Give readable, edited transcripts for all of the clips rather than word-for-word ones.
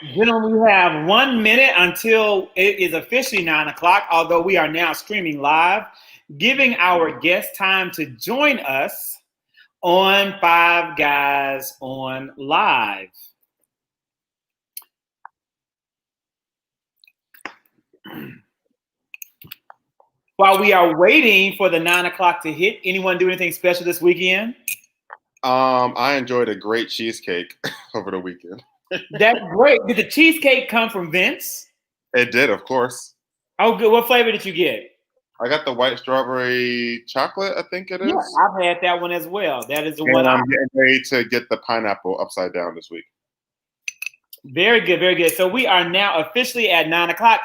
Gentlemen, we have 1 minute until it is officially 9 o'clock, although we are now streaming live, giving our guests time to join us on Five Guys on Live. While we are waiting for the 9 o'clock to hit, anyone do anything special this weekend? I enjoyed a great cheesecake over the weekend. That's great. Did the cheesecake come from Vince? It did, of course. Oh, good. What flavor did you get? I got the white strawberry chocolate, I think it is. Yeah, I've had that one as well. That is the and one I'm getting ready to get the pineapple upside down this week. Very good, very good. So we are now officially at 9 o'clock.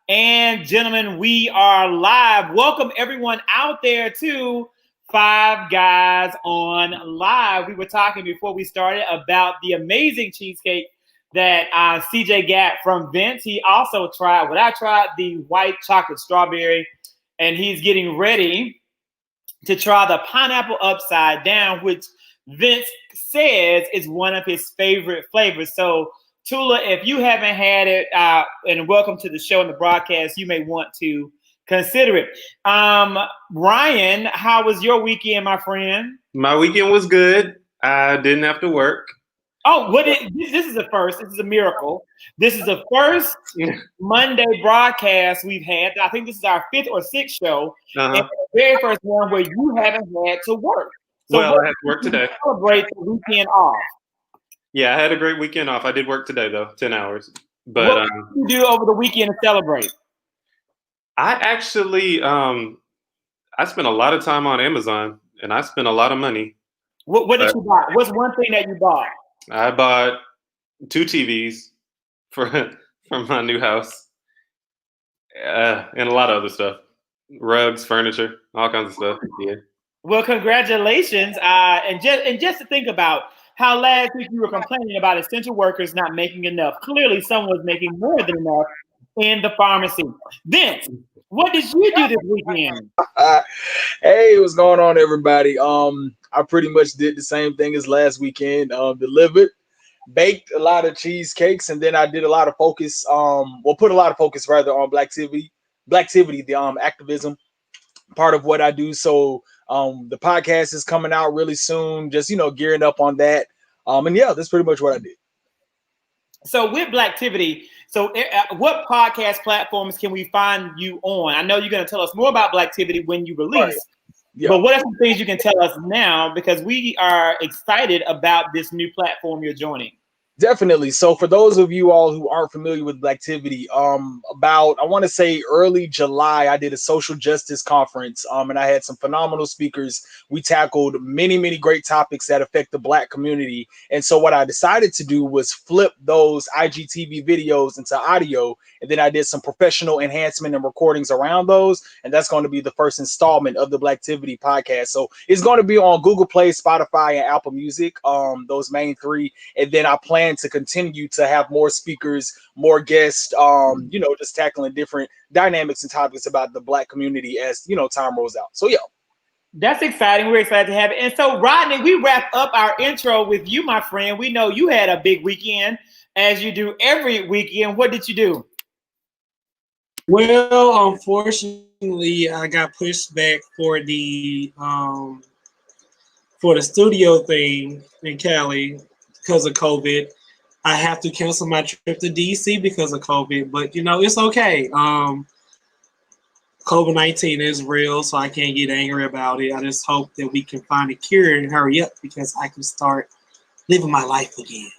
And gentlemen, we are live. Welcome everyone out there to Five Guys on Live. We were talking before we started about the amazing cheesecake that CJ got from Vince. He also tried what I tried, the white chocolate strawberry, and he's getting ready to try the pineapple upside down, which Vince says is one of his favorite flavors. So Tula, if you haven't had it, and welcome to the show and the broadcast, you may want to consider it. Ryan, how was your weekend, my friend? My weekend was good. I didn't have to work. Oh, this is the first. This is a miracle. This is the first Monday broadcast we've had. I think this is our 5th or 6th show. And the very first one where you haven't had to work. So well, I had to work today. Celebrate the weekend off. Yeah, I had a great weekend off. I did work today, though, 10 hours. But what did you do over the weekend to celebrate? I actually, I spent a lot of time on Amazon, and I spent a lot of money. What did you buy? What's one thing that you bought? I bought 2 TVs for my new house, and a lot of other stuff. Rugs, furniture, all kinds of stuff. Yeah. Well, congratulations. And just to think about how last week you were complaining about essential workers not making enough. Clearly, someone's making more than enough in the pharmacy. Vince, what did you do this weekend? Hey, what's going on, everybody? I pretty much did the same thing as last weekend. Delivered, baked a lot of cheesecakes, and then I did a lot of focus. Put a lot of focus rather on Blacktivity, the activism part of what I do. So the podcast is coming out really soon. Just gearing up on that. And yeah, that's pretty much what I did. So with Blacktivity, what podcast platforms can we find you on? I know you're going to tell us more about Blacktivity when you release. Right. Yeah. But what are some things you can tell us now? Because we are excited about this new platform you're joining. Definitely. So for those of you all who aren't familiar with Blacktivity, about, I want to say early July, I did a social justice conference, and I had some phenomenal speakers. We tackled many, many great topics that affect the Black community. And so what I decided to do was flip those IGTV videos into audio, and then I did some professional enhancement and recordings around those. And that's going to be the first installment of the Blacktivity podcast. So it's going to be on Google Play, Spotify, and Apple Music, those main 3. And then I plan to continue to have more speakers, more guests, just tackling different dynamics and topics about the Black community as, time rolls out. So, yeah. That's exciting. We're excited to have it. And so, Rodney, we wrap up our intro with you, my friend. We know you had a big weekend, as you do every weekend. What did you do? Well, unfortunately, I got pushed back for the studio thing in Cali because of COVID. I have to cancel my trip to DC because of COVID, but it's okay. COVID-19 is real, so I can't get angry about it. I just hope that we can find a cure and hurry up because I can start living my life again.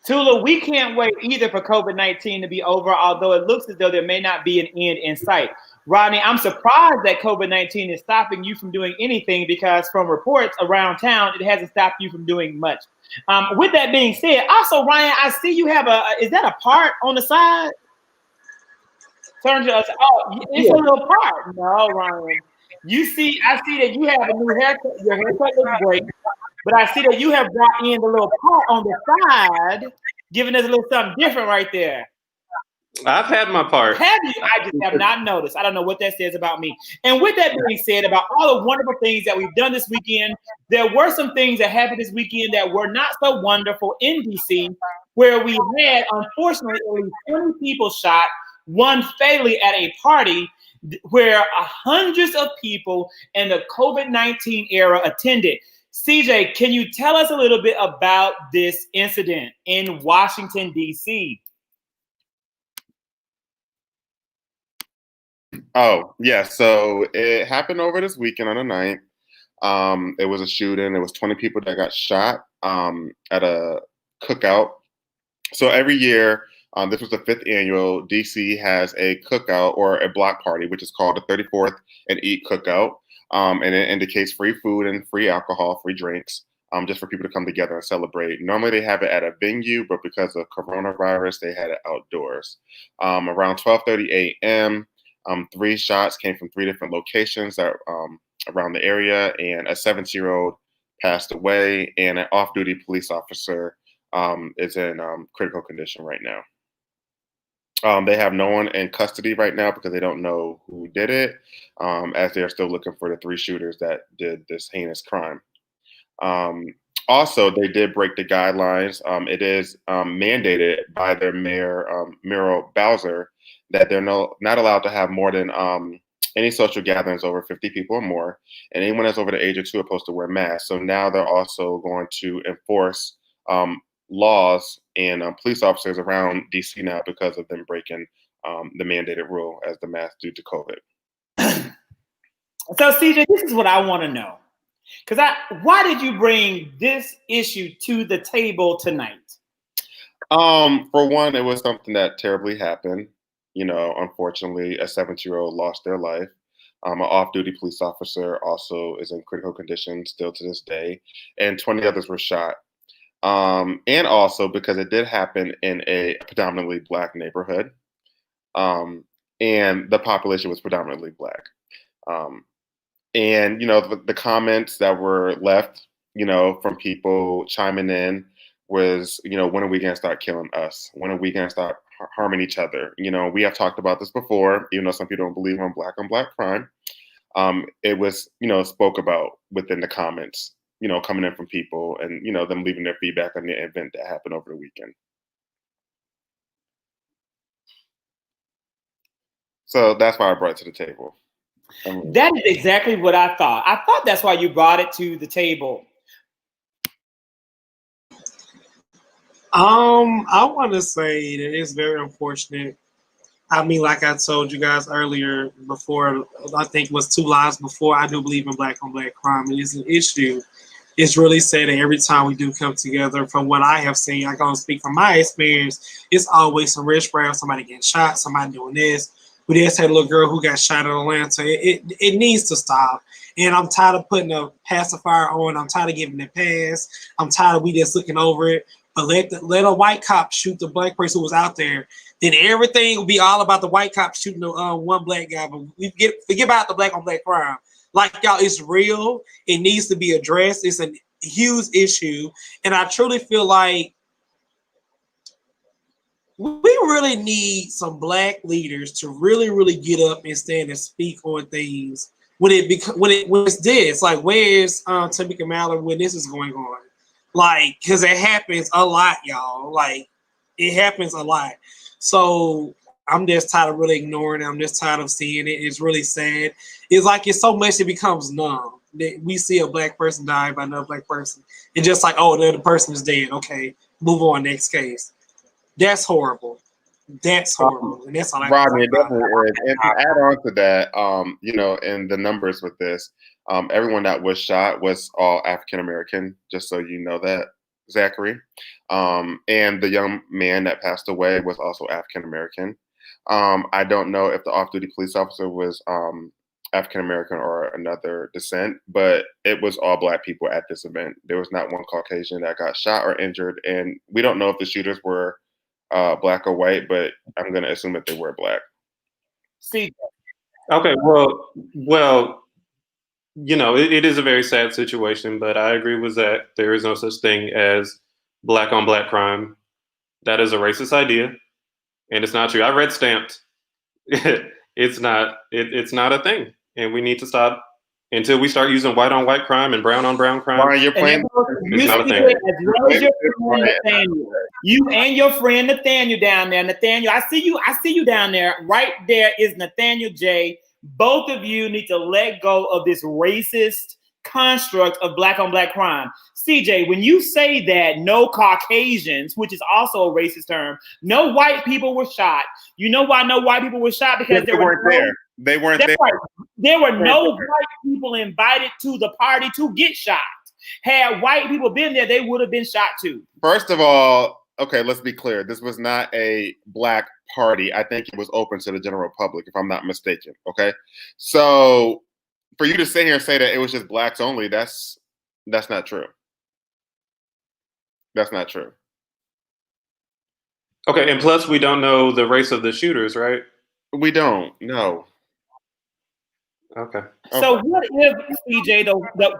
Tula, we can't wait either for COVID-19 to be over, although it looks as though there may not be an end in sight. Rodney, I'm surprised that COVID-19 is stopping you from doing anything because from reports around town, it hasn't stopped you from doing much. With that being said, also, Ryan, I see you have is that a part on the side? Turn to us. Oh, it's a little part. No, Ryan. I see that you have a new haircut. Your haircut looks great. But I see that you have brought in the little part on the side, giving us a little something different right there. I've had my part. Have you? I just have not noticed. I don't know what that says about me. And with that being said, about all the wonderful things that we've done this weekend, there were some things that happened this weekend that were not so wonderful in DC. where we had, unfortunately, at least 20 people shot, one fatally at a party where hundreds of people in the COVID-19 era attended. CJ, can you tell us a little bit about this incident in Washington, D.C.? Oh, yeah. So it happened over this weekend on the 9th. It was a shooting. It was 20 people that got shot at a cookout. So every year, this was the 5th annual, DC has a cookout or a block party, which is called the 34th and Eat Cookout. And it indicates free food and free alcohol, free drinks, just for people to come together and celebrate. Normally they have it at a venue, but because of coronavirus, they had it outdoors. Around 12:30 a.m., 3 shots came from 3 different locations that around the area, and a 17-year-old passed away, and an off-duty police officer is in critical condition right now. They have no one in custody right now because they don't know who did it, as they are still looking for the 3 shooters that did this heinous crime. Also, they did break the guidelines. It is mandated by their mayor, Muriel Bowser, that they're not allowed to have more than any social gatherings over 50 people or more, and anyone that's over the age of 2 are supposed to wear masks. So now they're also going to enforce laws and police officers around DC now because of them breaking the mandated rule as the mask due to COVID. So CJ, this is what I want to know. Why did you bring this issue to the table tonight? For one, it was something that terribly happened. You know, unfortunately, a 17-year-old lost their life. An off-duty police officer also is in critical condition still to this day, and 20 others were shot. And also because it did happen in a predominantly Black neighborhood, and the population was predominantly Black. And, you know, the comments that were left, you know, from people chiming in was, you know, when are we going to start killing us? When are we going to start harming each other? You know, we have talked about this before, even though some people don't believe on Black crime. It was, you know, spoke about within the comments, you know, coming in from people and, you know, them leaving their feedback on the event that happened over the weekend. So that's why I brought it to the table. That is exactly what I thought. I thought that's why you brought it to the table. I want to say that it's very unfortunate. I mean, like I told you guys earlier before, I think it was 2 lives before, I do believe in Black on Black crime. It is an issue. It's really sad that every time we do come together, from what I have seen, I can speak from my experience, it's always some rich brown, somebody getting shot, somebody doing this. We just had a little girl who got shot in Atlanta. It needs to stop. And I'm tired of putting a pacifier on. I'm tired of giving it pass. I'm tired of we just looking over it. But let a white cop shoot the Black person who was out there. Then everything will be all about the white cop shooting the one Black guy. But we forget about the Black on Black crime. Like, y'all, it's real. It needs to be addressed. It's a huge issue. And I truly feel like we really need some Black leaders to really, really get up and stand and speak on things when it's this. Like, where's Tamika Mallory when this is going on? Like, because it happens a lot, y'all. Like, it happens a lot. So I'm just tired of really ignoring it. I'm just tired of seeing it. It's really sad. It's like it's so much it becomes numb. That we see a Black person die by another Black person. It's just like, oh, the other person is dead. Okay, move on, next case. That's horrible. That's horrible. And that's all I Rodney, it definitely is. And to add on to that, you know, in the numbers with this, everyone that was shot was all African American, just so you know that, Zachary. And the young man that passed away was also African American. I don't know if the off-duty police officer was African American or another descent, but it was all Black people at this event. There was not one Caucasian that got shot or injured, and we don't know if the shooters were Black or white, but I'm going to assume that they were Black. See, Okay, well, you know, it is a very sad situation, but I agree with that. There is no such thing as Black on Black crime. That is a racist idea, and it's not true. I read Stamped. It's not a thing, and we need to stop Until we start using white on white crime and brown on brown crime, Brian, you're And playing. that goes- It's you not a see thing. it as well as your friend Nathaniel. You and your friend Nathaniel down there. Nathaniel, I see you. I see you down there. Right there is Nathaniel J. Both of you need to let go of this racist construct of black on black crime. CJ, when you say that no Caucasians, which is also a racist term, no white people were shot. You know why no white people were shot? Because They weren't there. They weren't That's there. right. There were no white people invited to the party to get shot. Had white people been there, they would have been shot too. First of all, okay, let's be clear. This was not a black party. I think it was open to the general public, if I'm not mistaken. Okay, so for you to sit here and say that it was just blacks only, that's not true. That's not true. Okay, and plus we don't know the race of the shooters, right? We don't. No. Okay. So what if, CJ,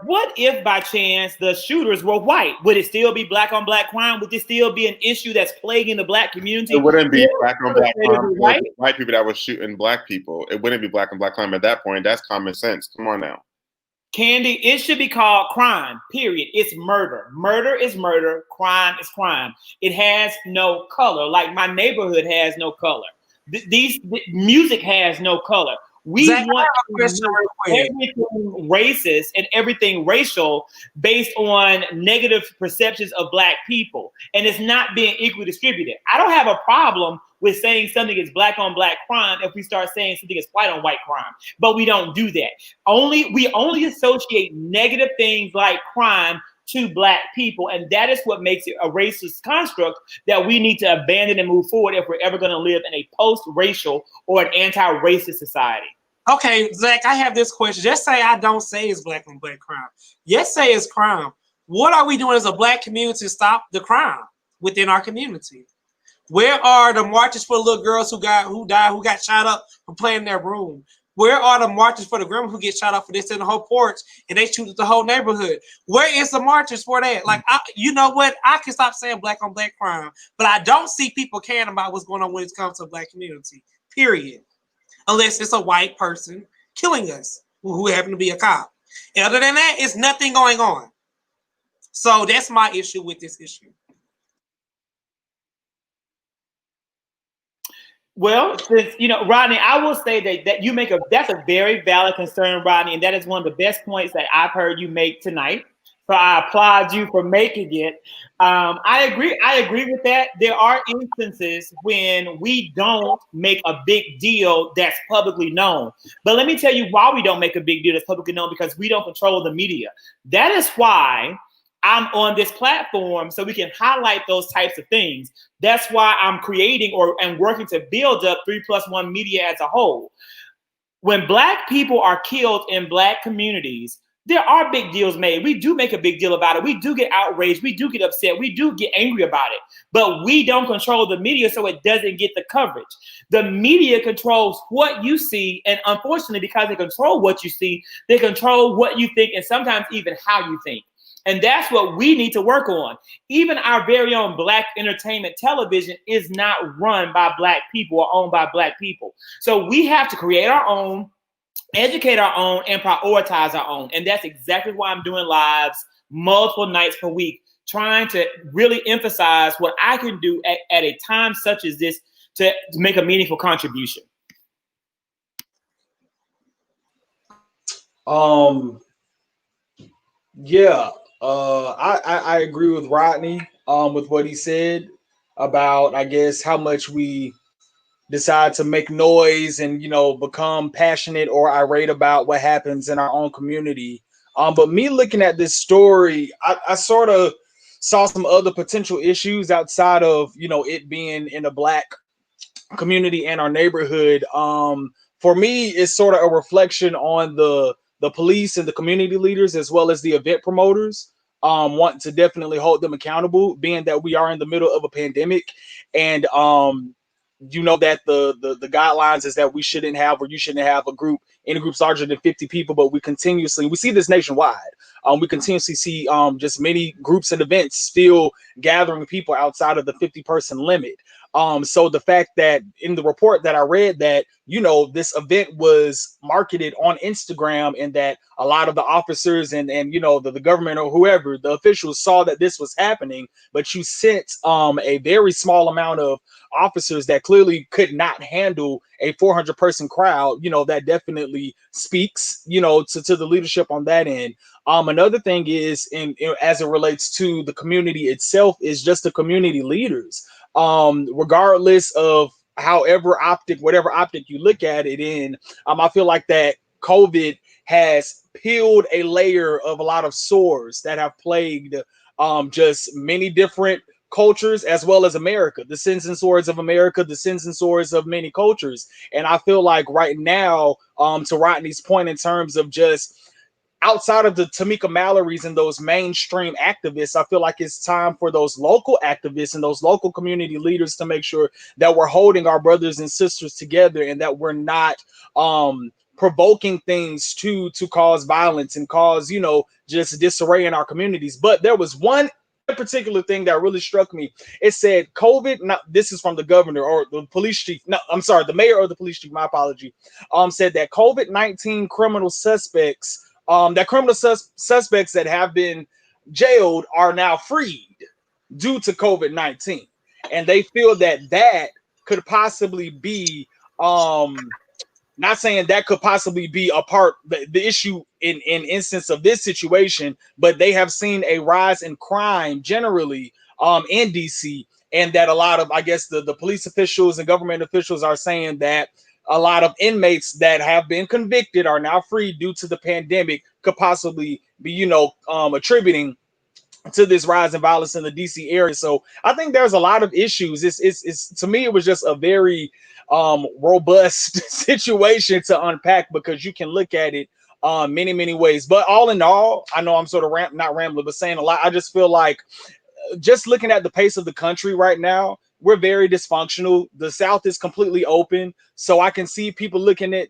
what if by chance the shooters were white? Would it still be black on black crime? Would this still be an issue that's plaguing the black community? It wouldn't be Yeah. black on black crime. It would Right? be white people that were shooting black people. It wouldn't be black on black crime at that point. That's common sense. Come on now. Candy, it should be called crime, period. It's murder. Murder is murder. Crime is crime. It has no color. Like my neighborhood has no color. Music has no color. We Zach, want I have a question real quick. everything racist and everything racial based on negative perceptions of black people. And it's not being equally distributed. I don't have a problem with saying something is black on black crime if we start saying something is white on white crime. But we don't do that. We only associate negative things like crime to black people. And that is what makes it a racist construct that we need to abandon and move forward if we're ever going to live in a post-racial or an anti-racist society. Okay, Zach, I have this question. Just say I don't say it's black on black crime. Yes, say it's crime. What are we doing as a black community to stop the crime within our community? Where are the marches for the little girls who got shot up for playing in their room? Where are the marches for the grandma who get shot up for this in the whole porch and they shoot at the whole neighborhood? Where is the marches for that? Like, you know what? I can stop saying black on black crime, but I don't see people caring about what's going on when it comes to the black community, period. Unless it's a white person killing us who happen to be a cop. And other than that, it's nothing going on. So that's my issue with this issue. Well, since, Rodney, I will say that you that's a very valid concern, Rodney, and that is one of the best points that I've heard you make tonight. So I applaud you for making it. I agree with that. There are instances when we don't make a big deal that's publicly known. But let me tell you why we don't make a big deal that's publicly known, because we don't control the media. That is why I'm on this platform, so we can highlight those types of things. That's why I'm creating and working to build up 3+1 Media as a whole. When black people are killed in black communities, there are big deals made. We do make a big deal about it. We do get outraged. We do get upset. We do get angry about it. But we don't control the media, so it doesn't get the coverage. The media controls what you see, and unfortunately, because they control what you see, they control what you think, and sometimes even how you think. And that's what we need to work on. Even our very own Black entertainment television is not run by black people or owned by black people. So we have to create our own, educate our own, and prioritize our own. And that's exactly why I'm doing lives multiple nights per week, trying to really emphasize what I can do at a time such as this to make a meaningful contribution. Yeah. I agree with Rodney with what he said about, I guess, how much we decide to make noise and, become passionate or irate about what happens in our own community. But me looking at this story, I sort of saw some other potential issues outside of, it being in a black community and our neighborhood. For me, it's sort of a reflection on the police and the community leaders, as well as the event promoters. Want to definitely hold them accountable, being that we are in the middle of a pandemic, and that the guidelines is that we shouldn't have, or you shouldn't have any groups larger than 50 people, but we see this nationwide. We continuously see just many groups and events still gathering people outside of the 50-person limit. So the fact that in the report that I read that, you know, this event was marketed on Instagram and that a lot of the officers and you know, the government or whoever, the officials saw that this was happening, but you sent a very small amount of officers that clearly could not handle a 400 person crowd, you know, that definitely speaks, you know, to the leadership on that end. Another thing is as it relates to the community itself is just the community leaders. Regardless of whatever optic you look at it in, I feel like that COVID has peeled a layer of a lot of sores that have plagued just many different cultures as well as America, the sins and sores of America, the sins and sores of many cultures. And I feel like right now, to Rodney's point, in terms of just outside of the Tamika Mallory's and those mainstream activists, I feel like it's time for those local activists and those local community leaders to make sure that we're holding our brothers and sisters together and that we're not provoking things to cause violence and cause, you know, just disarray in our communities. But there was one particular thing that really struck me. It said COVID, this is from the governor or the police chief. No, I'm sorry, the mayor or the police chief, my apology. Said that COVID-19 criminal suspects, suspects that have been jailed are now freed due to COVID-19. And they feel that could possibly be, not saying that could possibly be a part, the issue in instance of this situation, but they have seen a rise in crime generally in DC, and that a lot of, I guess, the police officials and government officials are saying that a lot of inmates that have been convicted are now free due to the pandemic could possibly be, you know, attributing to this rise in violence in the DC area. So I think there's a lot of issues. It's to me, it was just a very robust situation to unpack because you can look at it many ways. But all in all, I know I'm sort of not rambling, but saying a lot. I just feel like just looking at the pace of the country right now, we're very dysfunctional. The South is completely open. So I can see people looking at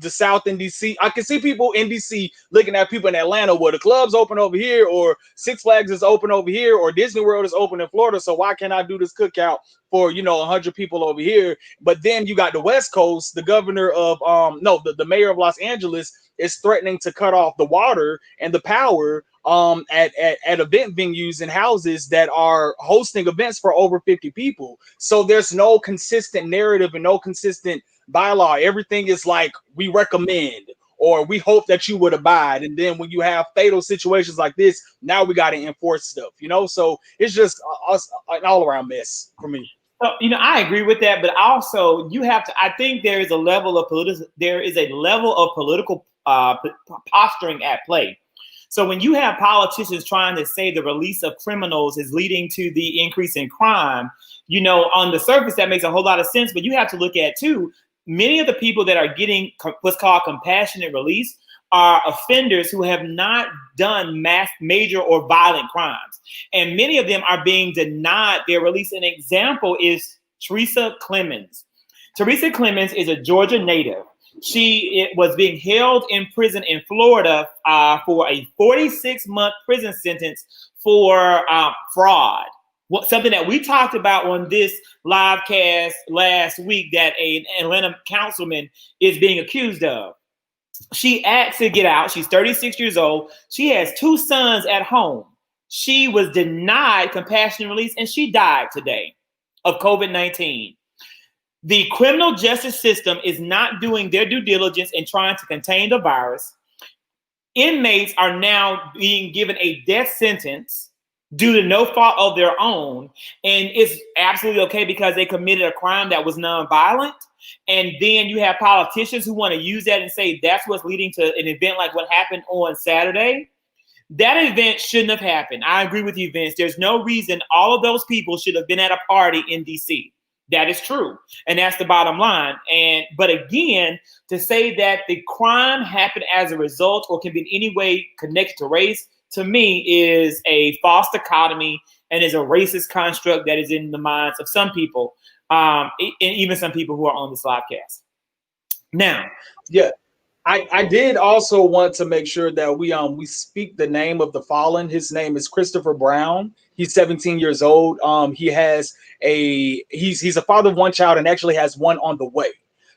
the South in DC. I can see people in DC looking at people in Atlanta where the club's open over here, or Six Flags is open over here, or Disney World is open in Florida. So why can't I do this cookout for, you know, 100 people over here? But then you got the West Coast, the governor of the mayor of Los Angeles is threatening to cut off the water and the power at event venues and houses that are hosting events for over 50 people. So there's no consistent narrative and no consistent bylaw. Everything is like, we recommend or we hope that you would abide. And then when you have fatal situations like this, now we got to enforce stuff, you know? So it's just an all around mess for me. So, you know, I agree with that, but also you have to, I think there is a level of political posturing at play. So when you have politicians trying to say the release of criminals is leading to the increase in crime, you know, on the surface, that makes a whole lot of sense. But you have to look at, too, many of the people that are getting what's called compassionate release are offenders who have not done major or violent crimes. And many of them are being denied their release. An example is Teresa Clemens. Teresa Clemens is a Georgia native. She was being held in prison in Florida for a 46-month prison sentence for fraud. Something that we talked about on this live cast last week that an Atlanta councilman is being accused of. She asked to get out. She's 36 years old. She has 2 sons at home. She was denied compassionate release and she died today of COVID-19. The criminal justice system is not doing their due diligence in trying to contain the virus. Inmates are now being given a death sentence due to no fault of their own. And it's absolutely okay because they committed a crime that was nonviolent. And then you have politicians who want to use that and say that's what's leading to an event like what happened on Saturday. That event shouldn't have happened. I agree with you, Vince. There's no reason all of those people should have been at a party in DC. That is true. And that's the bottom line. But again, to say that the crime happened as a result or can be in any way connected to race, to me, is a false dichotomy and is a racist construct that is in the minds of some people, and even some people who are on this live cast. Now, yeah. I did also want to make sure that we speak the name of the fallen. His name is Christopher Brown. He's 17 years old. He has he's a father of one child and actually has one on the way.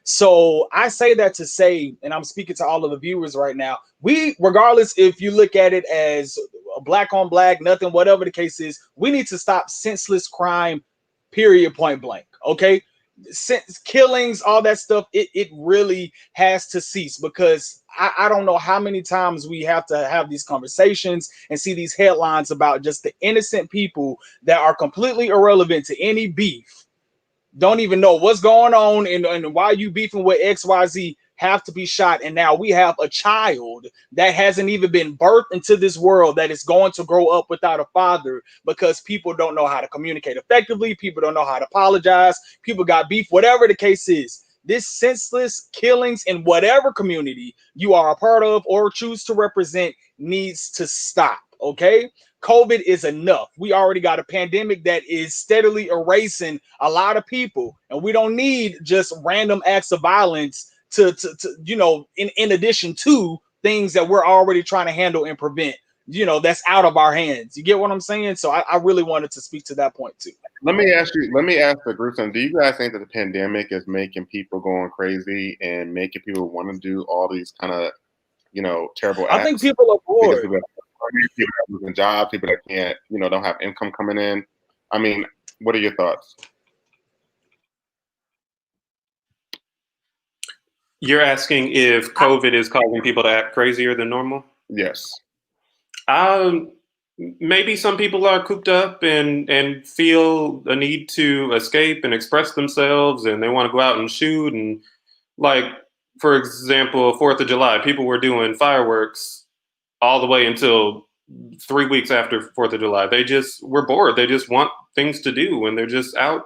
So I say that to say, and I'm speaking to all of the viewers right now, we, regardless if you look at it as black on black, nothing, whatever the case is, we need to stop senseless crime, period, point blank. Okay. Killings, all that stuff, it really has to cease, because I don't know how many times we have to have these conversations and see these headlines about just the innocent people that are completely irrelevant to any beef, don't even know what's going on and why you beefing with XYZ, have to be shot. And now we have a child that hasn't even been birthed into this world that is going to grow up without a father, because people don't know how to communicate effectively. People don't know how to apologize. People got beef, whatever the case is. This senseless killings in whatever community you are a part of or choose to represent needs to stop. Okay. COVID is enough. We already got a pandemic that is steadily erasing a lot of people, and we don't need just random acts of violence to in addition to things that we're already trying to handle and prevent, that's out of our hands. You get what I'm saying? So I really wanted to speak to that point too. Let me ask the group something. Do you guys think that the pandemic is making people going crazy and making people want to do all these kind of, terrible acts? I think people are bored. People that are losing jobs, people that can't, don't have income coming in. I mean, what are your thoughts? You're asking if COVID is causing people to act crazier than normal? Yes. Maybe some people are cooped up and feel a need to escape and express themselves, and they want to go out and shoot. And like, for example, 4th of July, people were doing fireworks all the way until 3 weeks after 4th of July. They just were bored. They just want things to do, and they're just out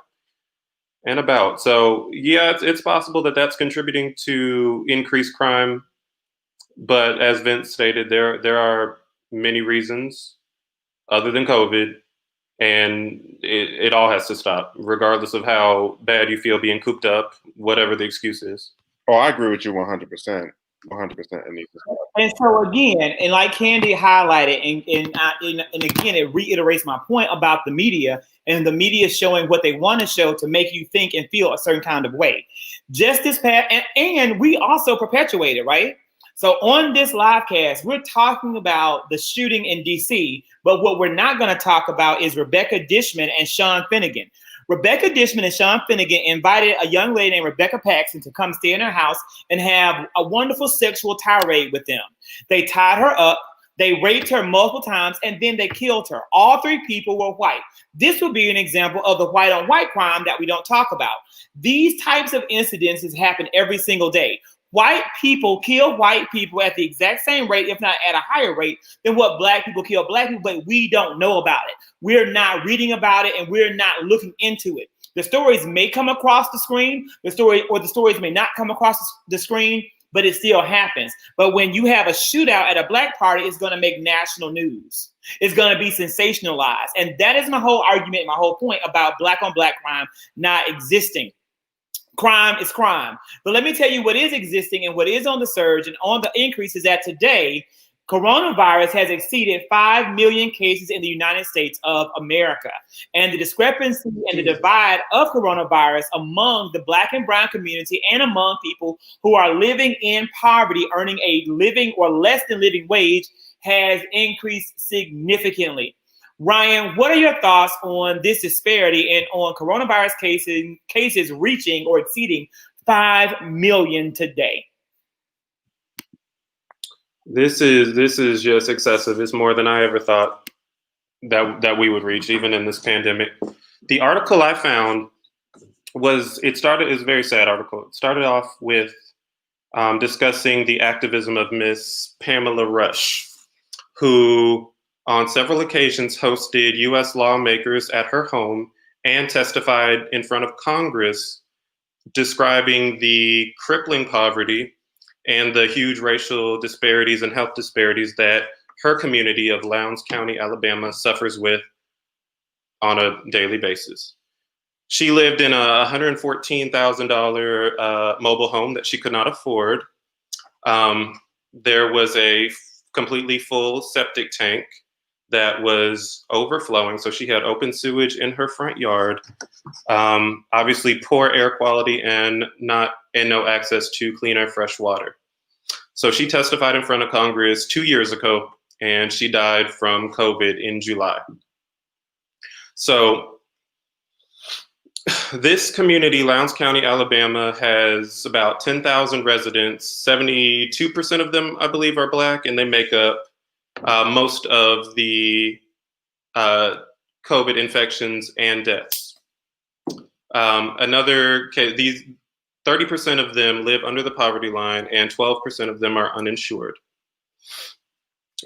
and about. So yeah, it's possible that that's contributing to increased crime. But as Vince stated, there are many reasons other than COVID, and it all has to stop, regardless of how bad you feel being cooped up, whatever the excuse is. Oh, I agree with you 100%. 100%. And so again, and like Candy highlighted, and again, it reiterates my point about the media, and the media showing what they want to show to make you think and feel a certain kind of way. Just this past, and we also perpetuate it, right? So on this live cast, we're talking about the shooting in DC, but what we're not going to talk about is Rebecca Dishman and Sean Finnegan. Rebecca Dishman and Sean Finnegan invited a young lady named Rebecca Paxton to come stay in their house and have a wonderful sexual tirade with them. They tied her up, they raped her multiple times, and then they killed her. All 3 people were white. This would be an example of the white on white crime that we don't talk about. These types of incidences happen every single day. White people kill white people at the exact same rate, if not at a higher rate, than what black people kill black people, but we don't know about it. We're not reading about it, and we're not looking into it. The stories may come across the screen, the stories may not come across the screen, but it still happens. But when you have a shootout at a black party, it's going to make national news. It's going to be sensationalized. And that is my whole argument, my whole point about black on black crime not existing. Crime is crime. But let me tell you what is existing and what is on the surge and on the increase is that today, coronavirus has exceeded 5 million cases in the United States of America. And the discrepancy and the divide of coronavirus among the black and brown community and among people who are living in poverty, earning a living or less than living wage, has increased significantly. Ryan, what are your thoughts on this disparity and on coronavirus cases reaching or exceeding 5 million today? This is just excessive. It's more than I ever thought that we would reach, even in this pandemic. The article I found it's a very sad article. It started off with discussing the activism of Miss Pamela Rush, who on several occasions hosted U.S. lawmakers at her home and testified in front of Congress describing the crippling poverty and the huge racial disparities and health disparities that her community of Lowndes County, Alabama suffers with on a daily basis. She lived in a $114,000 mobile home that she could not afford. There was a completely full septic tank that was overflowing. So she had open sewage in her front yard, obviously poor air quality and no access to cleaner fresh water. So she testified in front of Congress 2 years ago, and she died from COVID in July. So this community, Lowndes County, Alabama, has about 10,000 residents. 72% of them, I believe, are Black, and they make up most of the COVID infections and deaths. Another case, these 30% of them live under the poverty line, and 12% of them are uninsured.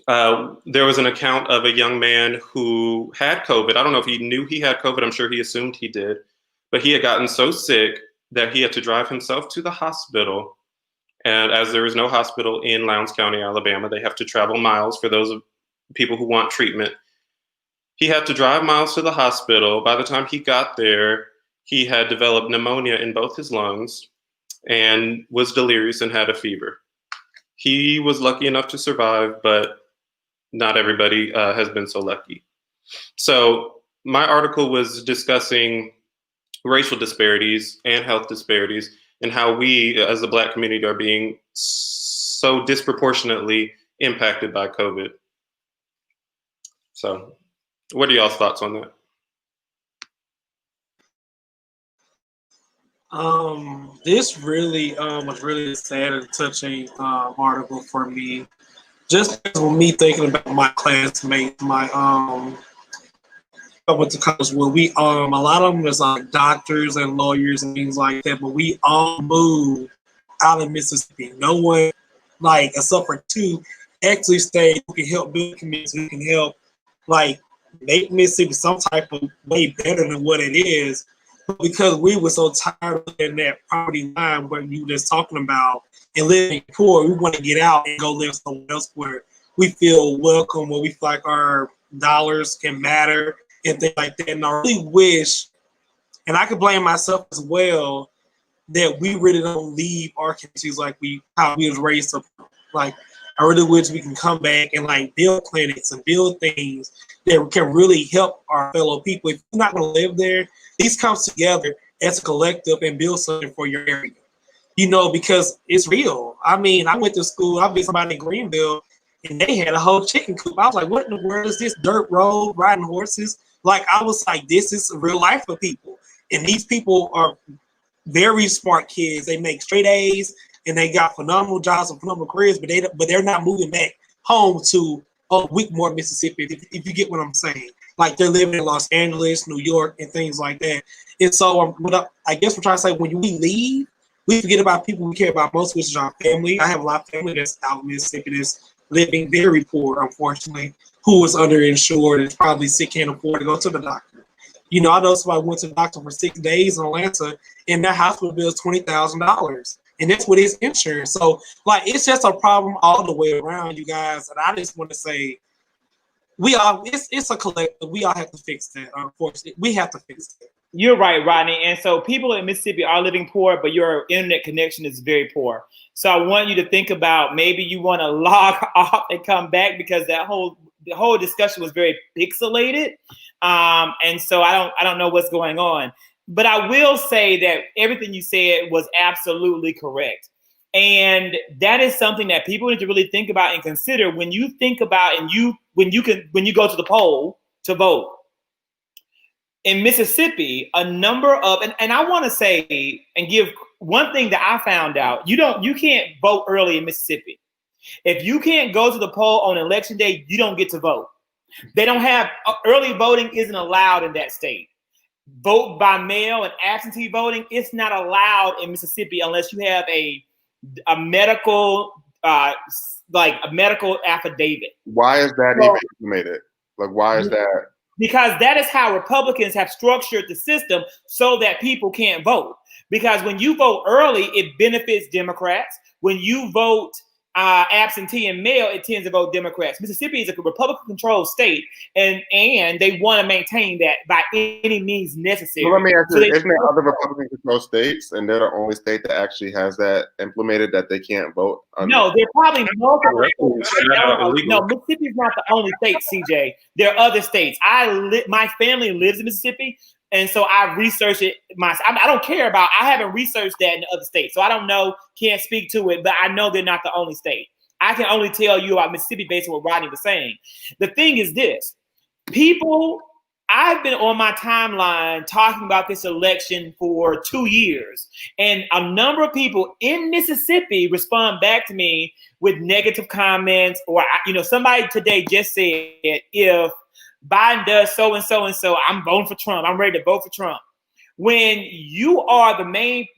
There was an account of a young man who had COVID. I don't know if he knew he had COVID. I'm sure he assumed he did. But he had gotten so sick that he had to drive himself to the hospital. And as there is no hospital in Lowndes County, Alabama, they have to travel miles for those people who want treatment. He had to drive miles to the hospital. By the time he got there, he had developed pneumonia in both his lungs and was delirious and had a fever. He was lucky enough to survive, but not everybody has been so lucky. So my article was discussing racial disparities and health disparities and how we as the Black community are being so disproportionately impacted by COVID. So what are y'all's thoughts on that? This really was really a sad and touching article for me. Just with me thinking about my classmates, I went to college where we a lot of them was like doctors and lawyers and things like that, but we all moved out of Mississippi. No one, like except for two, actually stayed who can help build communities, who can help like make Mississippi some type of way better than what it is. But because we were so tired of in that poverty line where you were just talking about and living poor, we want to get out and go live somewhere else where we feel welcome, where we feel like our dollars can matter and things like that. And I really wish, and I could blame myself as well, that we really don't leave our communities like how we was raised up. Like, I really wish we can come back and like build clinics and build things that can really help our fellow people. If you're not going to live there, these come together as a collective and build something for your area. You know, because it's real. I mean, I went to school, I met somebody in Greenville, and they had a whole chicken coop. I was like, what in the world is this? Dirt road, riding horses? Like, I was like, this is real life for people. And these people are very smart kids. They make straight A's, and they got phenomenal jobs and phenomenal careers, but they're not moving back home to Whitmore, Mississippi, if you get what I'm saying. Like, they're living in Los Angeles, New York, and things like that. And so I guess we're trying to say, when we leave, we forget about people we care about most, which is our family. I have a lot of family that's out in Mississippi that's living very poor, unfortunately, who is underinsured and probably sick, can't afford to go to the doctor. You know, I know somebody went to the doctor for 6 days in Atlanta, and that hospital bill is $20,000. And that's with his insurance. So, like, it's just a problem all the way around, you guys. And I just want to say, it's a collective. We all have to fix that, unfortunately. We have to fix it. You're right, Rodney. And so people in Mississippi are living poor, but your internet connection is very poor. So I want you to think about maybe you want to log off and come back, because the whole discussion was very pixelated. And so I don't know what's going on. But I will say that everything you said was absolutely correct. And that is something that people need to really think about and consider when you think about when you go to the poll to vote. In Mississippi, a number of, and I want to say and give one thing that I found out, you can't vote early in Mississippi. If you can't go to the poll on election day, you don't get to vote. They don't have, early voting isn't allowed in that state. Vote by mail and absentee voting, it's not allowed in Mississippi unless you have a medical, like a medical affidavit. Why is that even implemented? Like, why is that? Because that is how Republicans have structured the system so that people can't vote. Because when you vote early, it benefits Democrats. When you vote absentee and mail, it tends to vote Democrats. Mississippi is a Republican-controlled state, and they want to maintain that by any means necessary. Well, let me ask you, So isn't there other Republican-controlled states, and they're the only state that actually has that implemented that they can't vote? No, they're probably multiple. illegal. No, Mississippi is not the only state, CJ. There are other states. My family lives in Mississippi, and so I researched it myself. I don't care about. I haven't researched that in the other states, so I don't know. Can't speak to it, but I know they're not the only state. I can only tell you about Mississippi based on what Rodney was saying. The thing is this: people. I've been on my timeline talking about this election for 2 years, and a number of people in Mississippi respond back to me with negative comments, or somebody today just said, if Biden does so and so and so, I'm voting for Trump. I'm ready to vote for Trump. When you are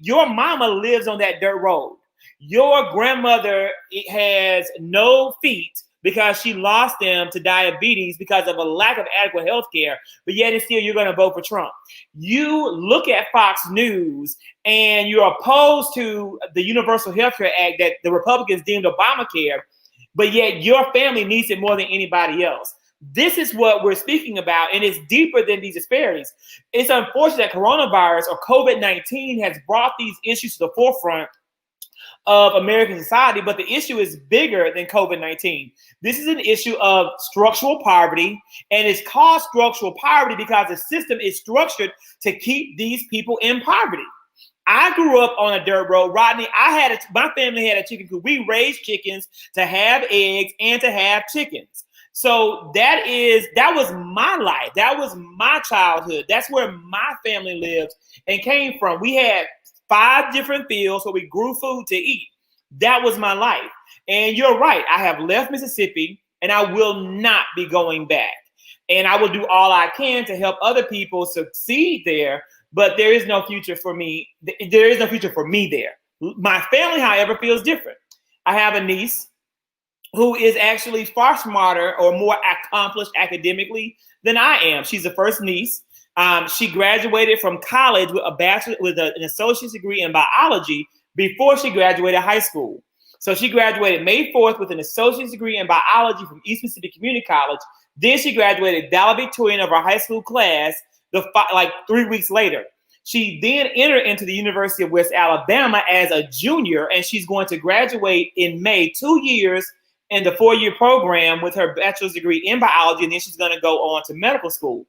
your mama lives on that dirt road. Your grandmother has no feet because she lost them to diabetes because of a lack of adequate health care, but yet and still you're going to vote for Trump. You look at Fox News and you're opposed to the Universal Health Care Act that the Republicans deemed Obamacare, but yet your family needs it more than anybody else. This is what we're speaking about, and it's deeper than these disparities. It's unfortunate that coronavirus or COVID-19 has brought these issues to the forefront of American society, but the issue is bigger than COVID-19. This is an issue of structural poverty, and it's called structural poverty because the system is structured to keep these people in poverty. I grew up on a dirt road, Rodney. My family had a chicken coop. We raised chickens to have eggs and to have chickens. So that was my life. That was my childhood. That's where my family lived and came from. We had 5 different fields where we grew food to eat. That was my life. And you're right. I have left Mississippi and I will not be going back. And I will do all I can to help other people succeed there. But there is no future for me. There is no future for me there. My family, however, feels different. I have a niece who is actually far smarter or more accomplished academically than I am. She's the first niece. She graduated from college with an associate's degree in biology before she graduated high school. So she graduated May 4th with an associate's degree in biology from East Mississippi Community College. Then she graduated valedictorian of her high school class 3 weeks later. She then entered into the University of West Alabama as a junior, and she's going to graduate in May, 2 years in the 4-year program with her bachelor's degree in biology, and then she's going to go on to medical school.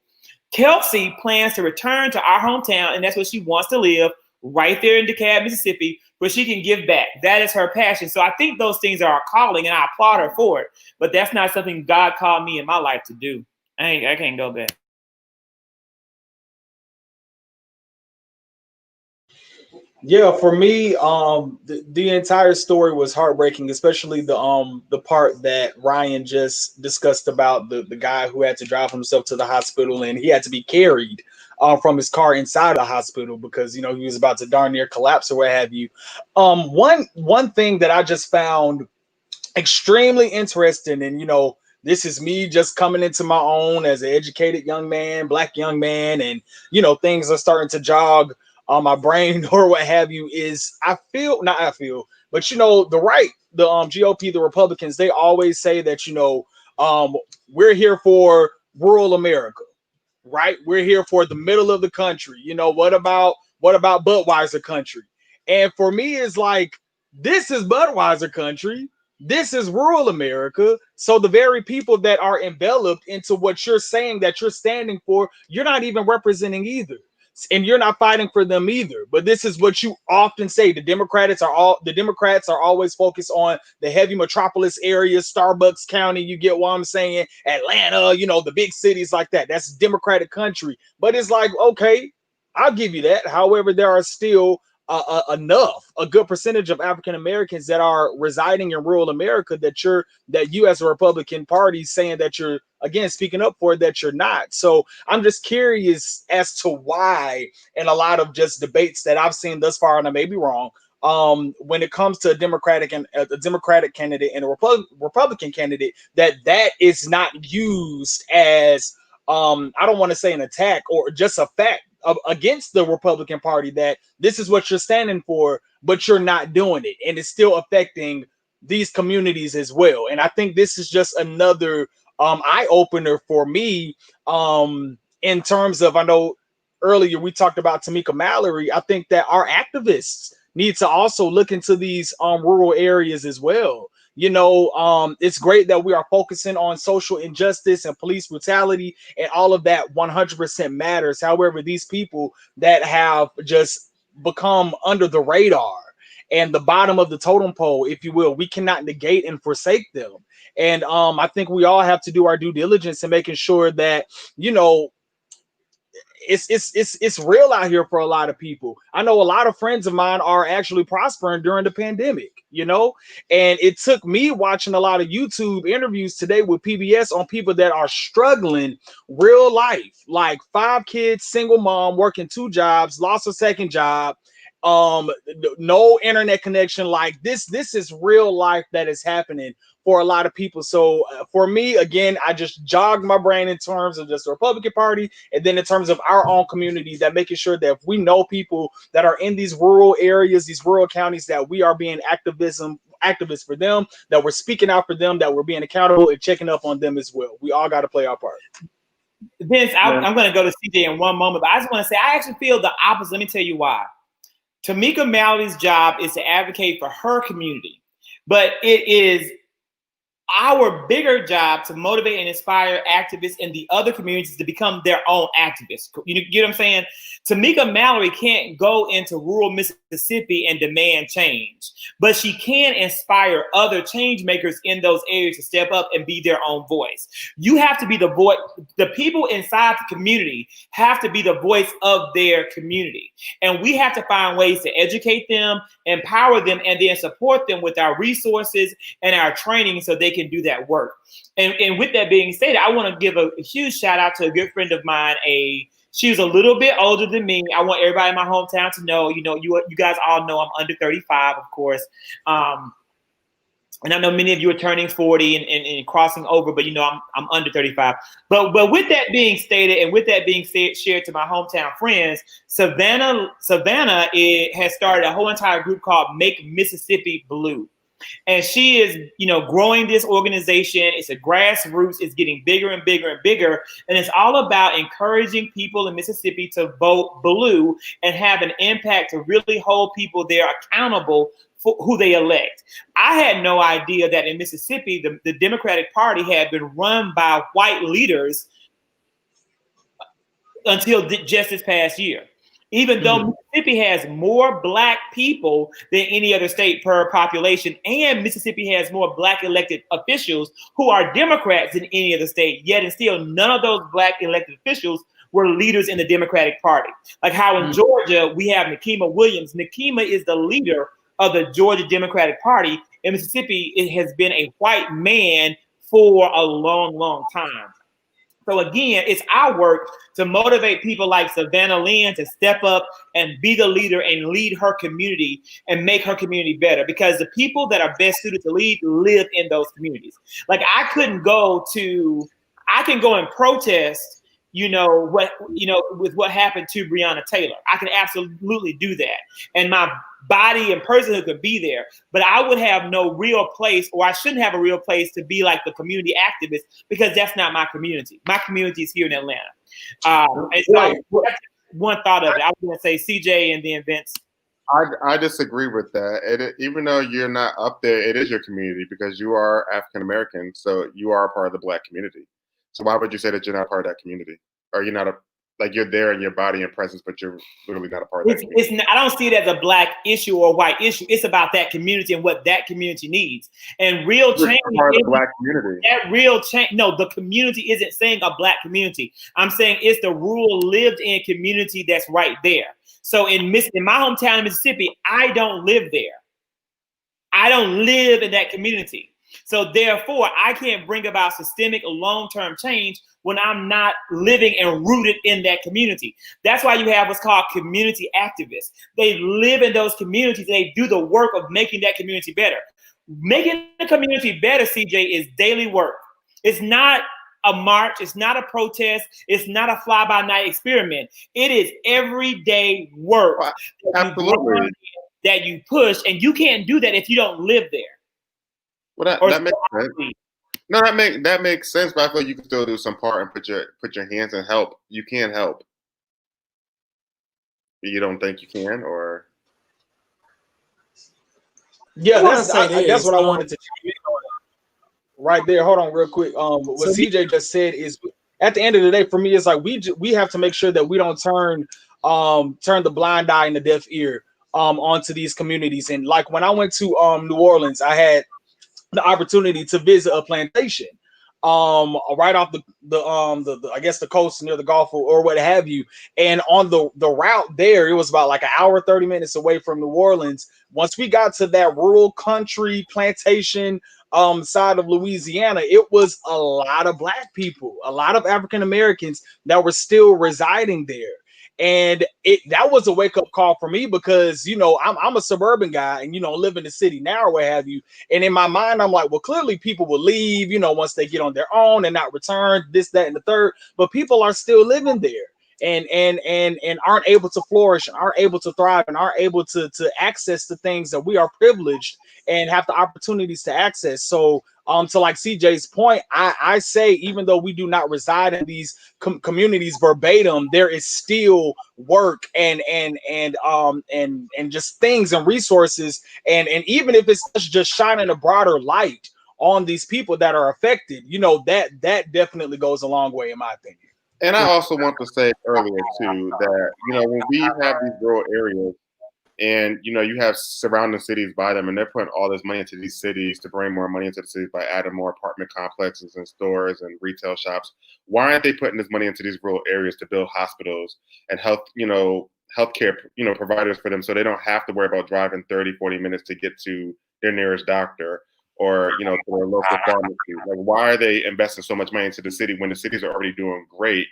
Kelsey plans to return to our hometown, and that's where she wants to live, right there in DeKalb, Mississippi, where she can give back. That is her passion. So I think those things are a calling, and I applaud her for it. But that's not something God called me in my life to do. I can't go back. Yeah, for me, the entire story was heartbreaking, especially the part that Ryan just discussed about the guy who had to drive himself to the hospital and he had to be carried from his car inside the hospital because he was about to darn near collapse or what have you. One thing that I just found extremely interesting, and this is me just coming into my own as an educated young man, black young man, and things are starting to jog on my brain or what have you, is but the right, the GOP, the Republicans, they always say that we're here for rural America, right? We're here for the middle of the country. What about Budweiser country? And for me, it's like, this is Budweiser country. This is rural America. So the very people that are enveloped into what you're saying that you're standing for, you're not even representing either. And you're not fighting for them either. But this is what you often say. The Democrats are always focused on the heavy metropolis areas, Starbucks County, you get what I'm saying, Atlanta, the big cities like that. That's Democratic country. But it's like, okay, I'll give you that. However, there are still a good percentage of African Americans that are residing in rural America that you as a Republican Party saying that you're, again, speaking up for, that you're not. So I'm just curious as to why, in a lot of just debates that I've seen thus far, and I may be wrong, when it comes to a Democratic candidate and a Republican candidate, that is not used as I don't want to say an attack or just a fact against the Republican Party, that this is what you're standing for, but you're not doing it, and it's still affecting these communities as well. And I think this is just another eye opener for me, in terms of, I know earlier we talked about Tamika Mallory. I think that our activists need to also look into these rural areas as well. You know, it's great that we are focusing on social injustice and police brutality, and all of that 100% matters. However, these people that have just become under the radar and the bottom of the totem pole, if you will, we cannot negate and forsake them. And I think we all have to do our due diligence in making sure that, you know, it's real out here for a lot of people. I know a lot of friends of mine are actually prospering during the pandemic, you know, and it took me watching a lot of YouTube interviews today with PBS on people that are struggling real life, like 5 kids, single mom, working 2 jobs, lost a second job, no internet connection. Like this is real life that is happening for a lot of people. So for me, again, I just jogged my brain in terms of just the Republican Party, and then in terms of our own community, that making sure that if we know people that are in these rural areas, these rural counties, that we are being activists for them, that we're speaking out for them, that we're being accountable and checking up on them as well. We all got to play our part. Vince, I'm going to go to CJ in one moment, but I just want to say I actually feel the opposite. Let me tell you why. Tamika Mallory's job is to advocate for her community, but it is our bigger job to motivate and inspire activists in the other communities to become their own activists. You get what I'm saying? Tamika Mallory can't go into rural Mississippi and demand change, but she can inspire other change makers in those areas to step up and be their own voice. You have to be the voice. The people inside the community have to be the voice of their community. And we have to find ways to educate them, empower them, and then support them with our resources and our training so they can do that work. And with that being stated, I want to give a huge shout out to a good friend of mine. She was a little bit older than me. I want everybody in my hometown to know, you guys all know I'm under 35, of course. And I know many of you are turning 40 and crossing over, but I'm under 35. But with that being stated, and with that being shared to my hometown friends, Savannah has started a whole entire group called Make Mississippi Blue. And she is, growing this organization. It's a grassroots. It's getting bigger and bigger and bigger. And it's all about encouraging people in Mississippi to vote blue and have an impact to really hold people there accountable for who they elect. I had no idea that in Mississippi, the Democratic Party had been run by white leaders until just this past year. Even though Mississippi has more Black people than any other state per population, and Mississippi has more Black elected officials who are Democrats than any other state, yet and still none of those Black elected officials were leaders in the Democratic Party. Like how in Georgia, we have Nikema Williams. Nikema is the leader of the Georgia Democratic Party. In Mississippi, it has been a white man for a long, long time. So again, it's our work to motivate people like Savannah Lynn to step up and be the leader and lead her community and make her community better, because the people that are best suited to lead live in those communities. Like I can go and protest, with what happened to Breonna Taylor. I can absolutely do that. And my body and personhood could be there, but I would have no real place, or I shouldn't have a real place to be like the community activist, because that's not my community. My community is here in Atlanta. And so that's one thought of it. I was going to say CJ and then Vince. I disagree with that. Even though you're not up there, it is your community because you are African American, so you are a part of the Black community. So why would you say that you're not part of that community? Or you're not you're there in your body and presence, but you're literally not a part of that community? I don't see it as a Black issue or a white issue. It's about that community and what that community needs. And real change part of the Black community. That real change. No, the community isn't saying a Black community. I'm saying it's the rural lived in community that's right there. So in my hometown in Mississippi, I don't live there. I don't live in that community. So therefore, I can't bring about systemic long-term change when I'm not living and rooted in that community. That's why you have what's called community activists. They live in those communities and they do the work of making that community better. Making the community better, CJ, is daily work. It's not a march. It's not a protest. It's not a fly-by-night experiment. It is everyday work. Absolutely. That you push, and you can't do that if you don't live there. Well, Or that makes sense. No, that makes sense. But I feel like you can still do some part and put your hands and help. You can help. You don't think you can, or Yeah, I wanna that's say that's this, what I wanted to right there. Hold on, real quick. What So CJ just said is, at the end of the day, for me, it's like we have to make sure that we don't turn the blind eye and the deaf ear onto these communities. And like when I went to New Orleans, I had the opportunity to visit a plantation right off the I guess the coast near the Gulf or what have you. And on the route there, it was about like an hour 30 minutes away from New Orleans. Once we got to that rural country plantation side of Louisiana, it was a lot of black people, a lot of African Americans that were still residing there. And that was a wake-up call for me, because I'm a suburban guy and live in the city now or what have you. And in my mind, I'm like, well, clearly people will leave, once they get on their own and not return, this, that, and the third. But people are still living there and aren't able to flourish, aren't able to thrive, and aren't able to access the things that we are privileged and have the opportunities to access. So to like CJ's point, I say, even though we do not reside in these communities verbatim, there is still work and just things and resources, and even if it's just shining a broader light on these people that are affected, that definitely goes a long way, in my opinion. and I also want to say earlier too that when we have these rural areas and you have surrounding cities by them, and they're putting all this money into these cities to bring more money into the cities by adding more apartment complexes and stores and retail shops. Why aren't they putting this money into these rural areas to build hospitals and healthcare providers for them, so they don't have to worry about driving 30-40 minutes to get to their nearest doctor or to their local pharmacy? Like, why are they investing so much money into the city when the cities are already doing great,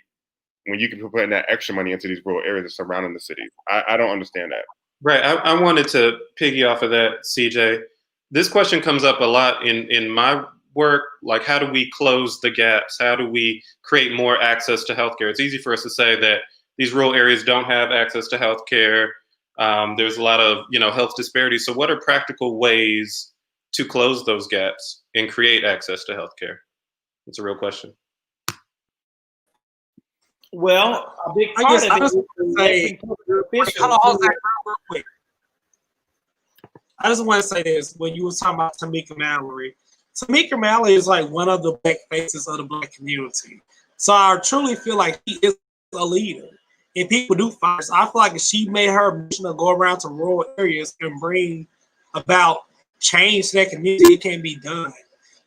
when you can be putting that extra money into these rural areas surrounding the cities? I don't understand that. Right. I wanted to piggy off of that, CJ. This question comes up a lot in my work. Like, how do we close the gaps? How do we create more access to healthcare? It's easy for us to say that these rural areas don't have access to healthcare. There's a lot of health disparities. So what are practical ways to close those gaps and create access to healthcare? It's a real question. Well, a big I part guess of I it just is want to say, hold on, Zach, real quick. I just want to say this. When you were talking about Tamika Mallory is like one of the black faces of the black community. So I truly feel like he is a leader. And people do fight. I feel like if she made her mission to go around to rural areas and bring about change to that community, it can be done.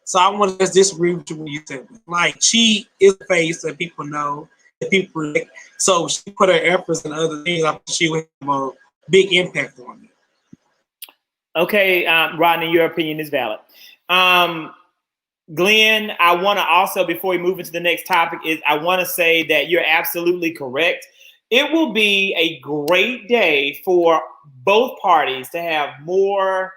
So I want to just disagree with you when you said that. Like, she is a face that people know, that people predict. So she put her efforts in other things. I think she would have a big impact on it. Okay, Rodney, your opinion is valid. Glenn, I want to also, before we move into the next topic, I want to say that you're absolutely correct. It will be a great day for both parties to have more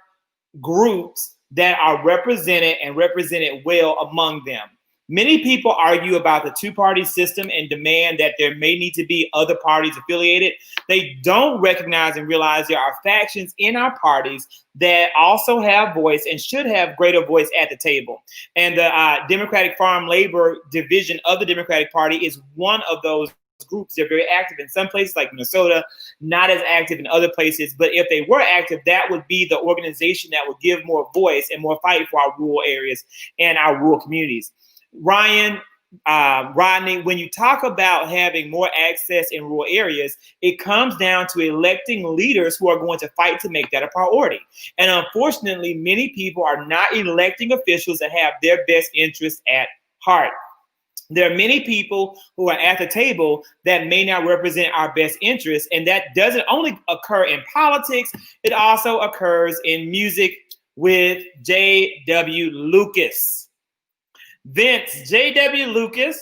groups that are represented and represented well among them. Many people argue about the two-party system and demand that there may need to be other parties affiliated. They don't recognize and realize there are factions in our parties that also have voice and should have greater voice at the table. And the Democratic Farm Labor Division of the Democratic Party is one of those groups. They're very active in some places like Minnesota, not as active in other places. But if they were active, that would be the organization that would give more voice and more fight for our rural areas and our rural communities. Ryan, Rodney, when you talk about having more access in rural areas, it comes down to electing leaders who are going to fight to make that a priority. And unfortunately, many people are not electing officials that have their best interests at heart. There are many people who are at the table that may not represent our best interests, and that doesn't only occur in politics, it also occurs in music with J.W. Lucas. Vince, J.W. Lucas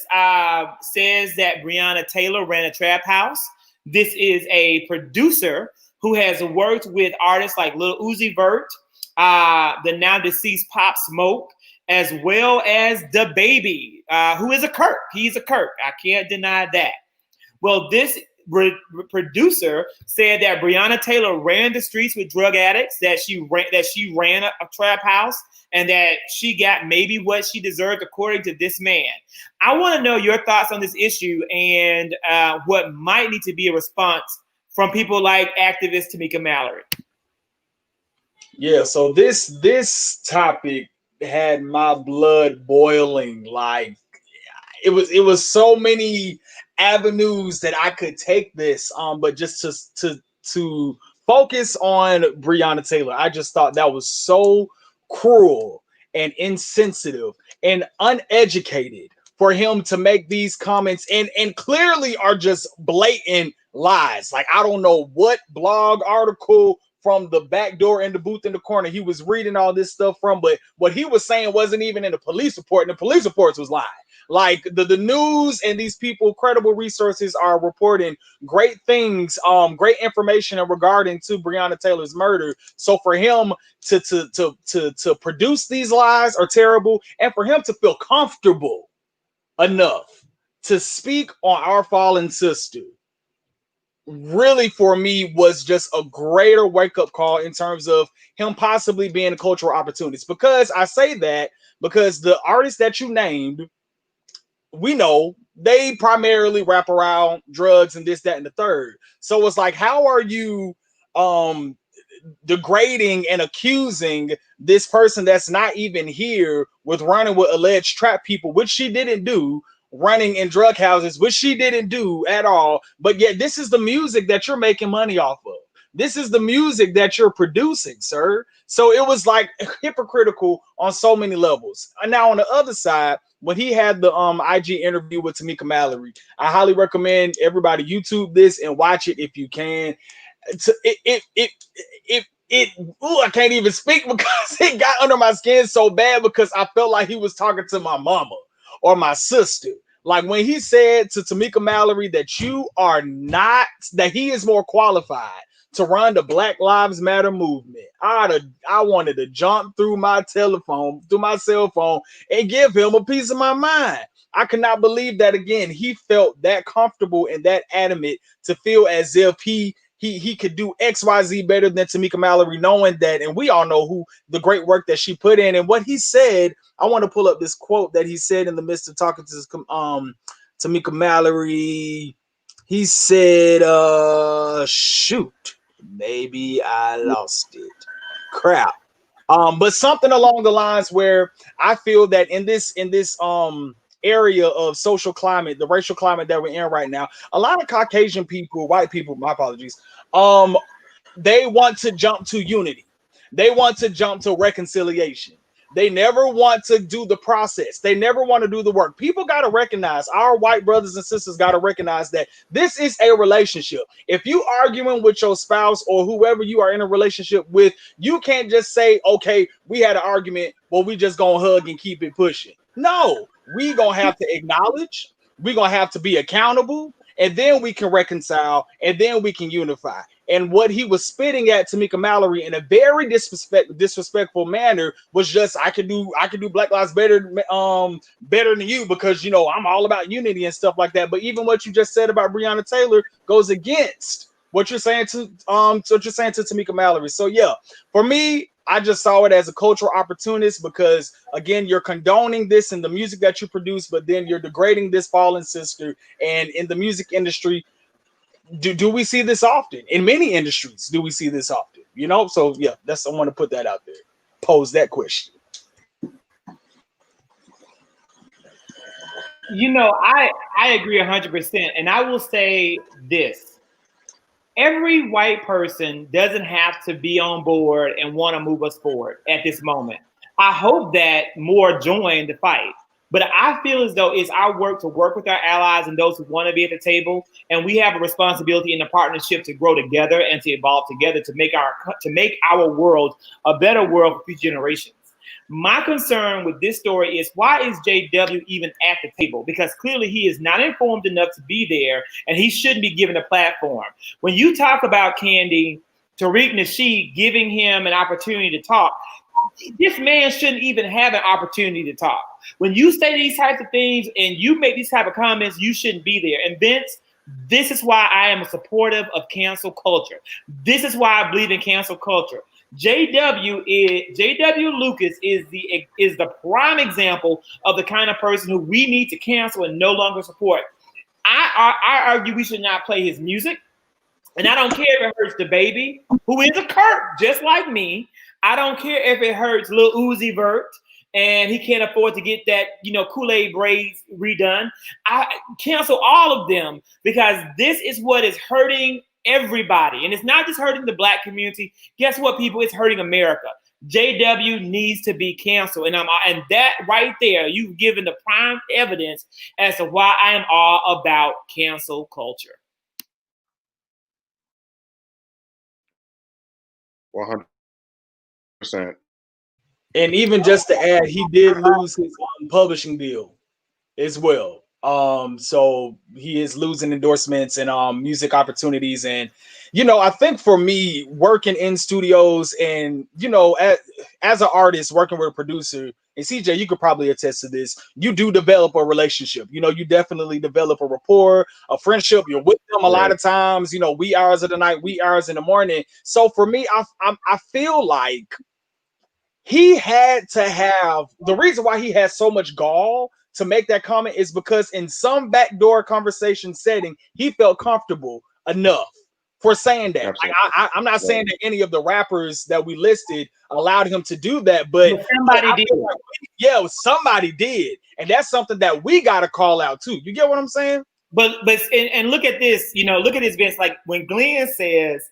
says that Breonna Taylor ran a trap house. This is a producer who has worked with artists like Lil Uzi Vert, the now deceased Pop Smoke, as well as DaBaby, who is a Kirk. He's a Kirk. I can't deny that. Well, this producer said that Breonna Taylor ran the streets with drug addicts, that she ran a trap house, and that she got maybe what she deserved according to this man. I want to know your thoughts on this issue and what might need to be a response from people like activist Tamika Mallory. Yeah, so this topic had my blood boiling. Like it was so many avenues that I could take this, but just to focus on Breonna Taylor, I just thought that was so cruel and insensitive and uneducated for him to make these comments and clearly are just blatant lies. Like, I don't know what blog article from the back door in the booth in the corner he was reading all this stuff from, but what he was saying wasn't even in the police report, and the police reports was lying. Like the news and these people, credible resources, are reporting great things, great information regarding to Breonna Taylor's murder. So for him to produce these lies are terrible, and for him to feel comfortable enough to speak on our fallen sister, really for me was just a greater wake-up call in terms of him possibly being a cultural opportunist. Because I say that because the artists that you named, we know they primarily rap around drugs and this, that, and the third. So it's like, how are you degrading and accusing this person that's not even here with running with alleged trap people, which she didn't do, running in drug houses, which she didn't do at all, but yet this is the music that you're making money off of. This is the music that you're producing, sir. So it was like hypocritical on so many levels. And now on the other side, when he had the IG interview with Tamika Mallory, I highly recommend everybody YouTube this and watch it if you can. I can't even speak because it got under my skin so bad, because I felt like he was talking to my mama or my sister. Like when he said to Tamika Mallory that you are not, that he is more qualified to run the Black Lives Matter movement. I wanted to jump through my cell phone, and give him a piece of my mind. I could not believe that, again, he felt that comfortable and that adamant to feel as if he could do XYZ better than Tamika Mallory, knowing that, and we all know who the great work that she put in. And what he said, I want to pull up this quote that he said in the midst of talking to this, Tamika Mallory. He said, shoot, maybe I lost it. Crap. But something along the lines where I feel that in this area of social climate, the racial climate that we're in right now, a lot of Caucasian people, white people, my apologies, they want to jump to unity. They want to jump to reconciliation. They never want to do the process. They never want to do the work. People got to recognize, our white brothers and sisters got to recognize that this is a relationship. If you arguing with your spouse or whoever you are in a relationship with, you can't just say, okay, we had an argument, well, we just gonna hug and keep it pushing. No, we gonna have to acknowledge, we gonna have to be accountable, and then we can reconcile, and then we can unify. And what he was spitting at Tamika Mallory in a very disrespectful manner was just, I can do Black Lives better than you, because you know I'm all about unity and stuff like that. But even what you just said about Breonna Taylor goes against what you're saying to Tamika Mallory. So yeah, for me, I just saw it as a cultural opportunist, because again, you're condoning this in the music that you produce, but then you're degrading this fallen sister. And in the music industry, do we see this often? In many industries, do we see this often? You know, so yeah, I want to put that out there. Pose that question. You know, I agree 100%, and I will say this: every white person doesn't have to be on board and want to move us forward at this moment. I hope that more join the fight. But I feel as though it's our work to work with our allies and those who want to be at the table, and we have a responsibility in the partnership to grow together and to evolve together to make our world a better world for future generations. My concern with this story is, why is JW even at the table? Because clearly he is not informed enough to be there, and he shouldn't be given a platform. When you talk about Candy, Tariq Nasheed giving him an opportunity to talk, this man shouldn't even have an opportunity to talk. When you say these types of things and you make these type of comments, you shouldn't be there. And Vince, this is why I am a supportive of cancel culture. This is why I believe in cancel culture. JW Lucas is the prime example of the kind of person who we need to cancel and no longer support. I argue we should not play his music, and I don't care if it hurts the baby, who is a Kirk just like me. I don't care if it hurts Lil Uzi Vert and he can't afford to get that, Kool-Aid braids redone. I cancel all of them because this is what is hurting everybody. And it's not just hurting the Black community. Guess what, people? It's hurting America. JW needs to be canceled. And that right there, you've given the prime evidence as to why I am all about cancel culture. 100%. And even just to add, he did lose his publishing deal as well. So he is losing endorsements and music opportunities. And I think for me, working in studios and as an artist working with a producer, and CJ, you could probably attest to this, you do develop a relationship. You definitely develop a rapport, a friendship. You're with them a lot of times, wee hours of the night, wee hours in the morning. So for me, I feel like he had to have, the reason why he has so much gall to make that comment is because in some backdoor conversation setting, he felt comfortable enough for saying that. I'm not saying that any of the rappers that we listed allowed him to do that, but somebody did. Somebody did. And that's something that we got to call out too. You get what I'm saying? But look at this, look at this, Vince. Like when Glenn says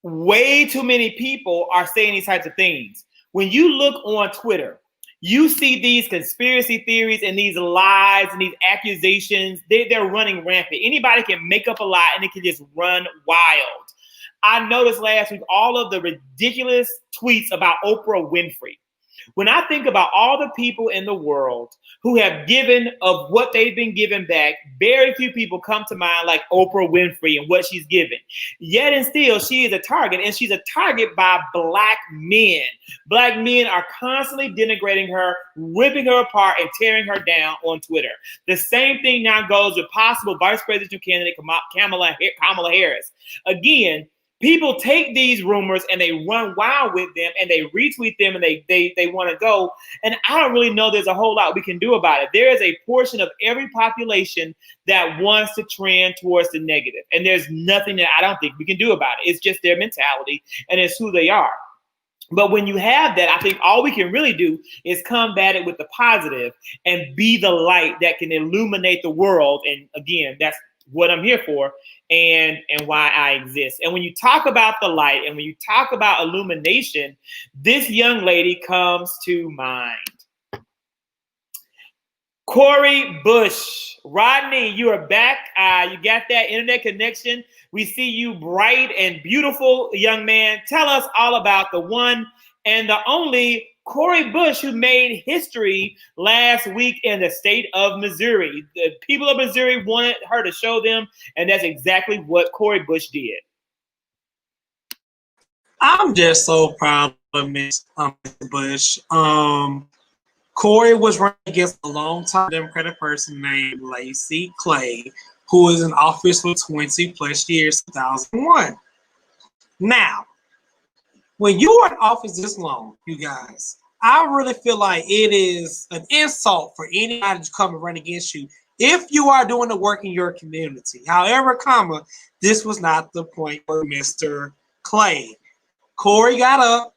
way too many people are saying these types of things. When you look on Twitter, you see these conspiracy theories and these lies and these accusations. They're running rampant. Anybody can make up a lie and it can just run wild. I noticed last week all of the ridiculous tweets about Oprah Winfrey. When I think about all the people in the world who have given of what they've been given back, very few people come to mind like Oprah Winfrey and what she's given. Yet and still, she is a target, and she's a target by Black men. Black men are constantly denigrating her, ripping her apart, and tearing her down on Twitter. The same thing now goes with possible vice presidential candidate Kamala Harris. Again, people take these rumors and they run wild with them and they retweet them and they want to go. And I don't really know there's a whole lot we can do about it. There is a portion of every population that wants to trend towards the negative. And there's nothing that I don't think we can do about it. It's just their mentality and it's who they are. But when you have that, I think all we can really do is combat it with the positive and be the light that can illuminate the world. And again, that's what I'm here for and why I exist. And when you talk about the light and when you talk about illumination, this young lady comes to mind. Cori Bush. Rodney, you are back. You got that internet connection. We see you bright and beautiful, young man. Tell us all about the one and the only Cori Bush, who made history last week in the state of Missouri. The people of Missouri wanted her to show them, and that's exactly what Cori Bush did. I'm just so proud of Miss Bush. Cori was running against a long-time Democratic person named Lacy Clay, who was in office for 20 plus years, 2001. Now, when you are in office this long, you guys, I really feel like it is an insult for anybody to come and run against you if you are doing the work in your community. However, this was not the point for Mr. Clay. Cori got up,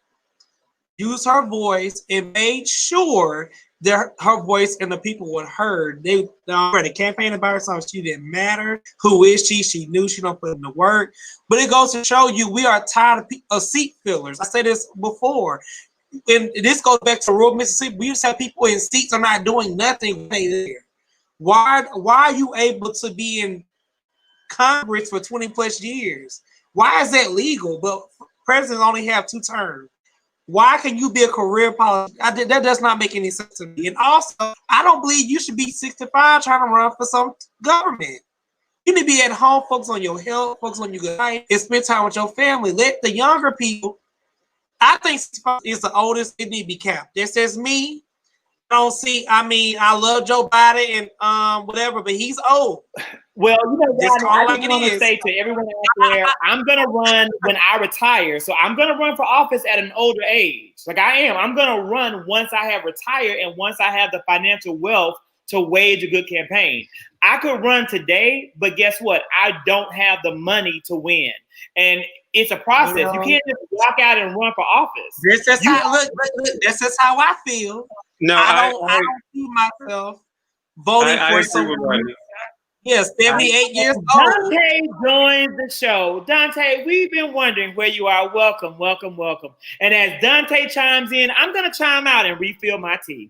used her voice, and made sure that her voice and the people were heard. They already campaigned about her, so she didn't matter. Who is she? She knew she don't put in the work. But it goes to show you we are tired of seat fillers. I said this before. And this goes back to rural Mississippi. We used to have people in seats are not doing nothing there. Why are you able to be in Congress for 20 plus years? Why is that legal? But presidents only have 2 terms. Why can you be a career politician? That does not make any sense to me. And also, I don't believe you should be 65 trying to run for some government. You need to be at home, focus on your health, focus on your good life, and spend time with your family. Let the younger people, I think 65 is the oldest, it need to be capped. This says me. don't see. I mean, I love Joe Biden and whatever, but he's old. Well, you know, Just call I it like just it want to is. say to everyone out there, I'm going to run when I retire. So I'm going to run for office at an older age. Like I am. I'm going to run once I have retired and once I have the financial wealth to wage a good campaign. I could run today, but guess what? I don't have the money to win. And it's a process. You can't just walk out and run for office. This is how look. This is how I feel. No, I don't see myself voting I for agree someone. with Rodney. Yes, 78 years old. Dante joins the show. Dante, we've been wondering where you are. Welcome, welcome, welcome. And as Dante chimes in, I'm going to chime out and refill my tea.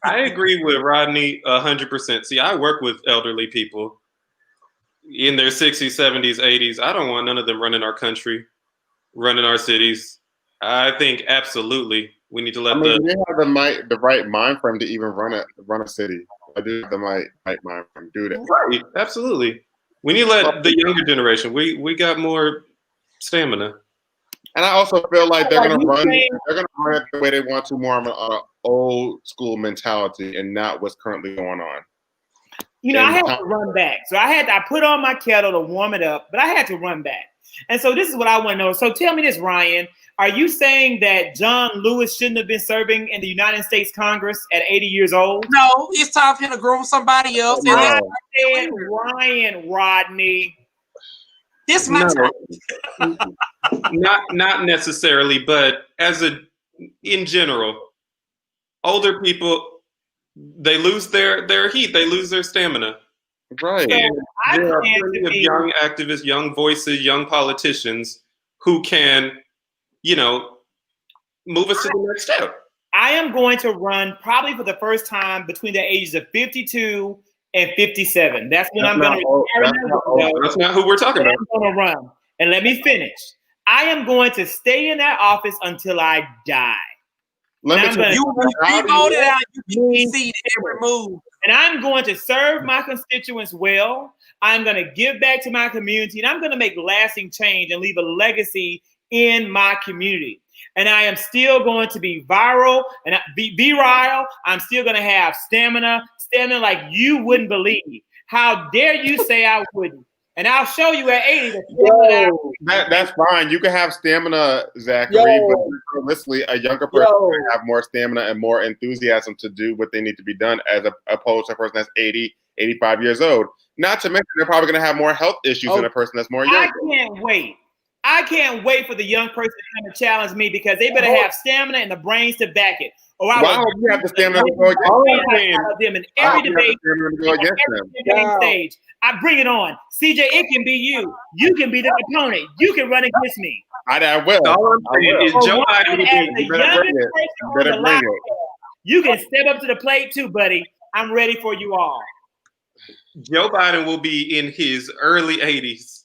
I agree with Rodney 100%. See, I work with elderly people in their 60s, 70s, 80s. I don't want none of them running our country, running our cities. I think absolutely we need to let they have the right mind frame to even run a city. I do have the right mind frame to do that. Right, absolutely. We need to let the younger generation. We got more stamina. And I also feel like they're gonna run it the way they want to, more on an old school mentality and not what's currently going on. You know, I had to run back. So I put on my kettle to warm it up, but I had to run back. And so this is what I want to know. So tell me this, Ryan. Are you saying that John Lewis shouldn't have been serving in the United States Congress at 80 years old? No, it's time for him to groom somebody else. No. I said Ryan, Rodney. This my No. Not necessarily, but in general, older people, they lose their heat, they lose their stamina. Right. And there are plenty of young activists, young voices, young politicians who can, move us to the next step. I am going to run probably for the first time between the ages of 52 and 57. That's when I'm going to. That's not who we're talking about. I'm going to run. And let me finish. I am going to stay in that office until I die. You voted out. You can see every move. And I'm going to serve my constituents well. I'm going to give back to my community, and I'm going to make lasting change and leave a legacy in my community. And I am still going to be viral and be virile. I'm still going to have stamina like you wouldn't believe. How dare you say I wouldn't? And I'll show you at 80. That's fine. You can have stamina, Zachary, but realistically, a younger person can have more stamina and more enthusiasm to do what they need to be done as opposed to a person that's 80, 85 years old. Not to mention, they're probably going to have more health issues than a person that's more young. I can't wait for the young person to come and challenge me because they better have stamina and the brains to back it. Or I will you have the stamina to go against them in every debate, stage. I bring it on. CJ, it can be you. You can be the opponent. You can run against me. I will. All I'm saying is Joe Biden. You can step up to the plate too, buddy. I'm ready for you all. Joe Biden will be in his early 80s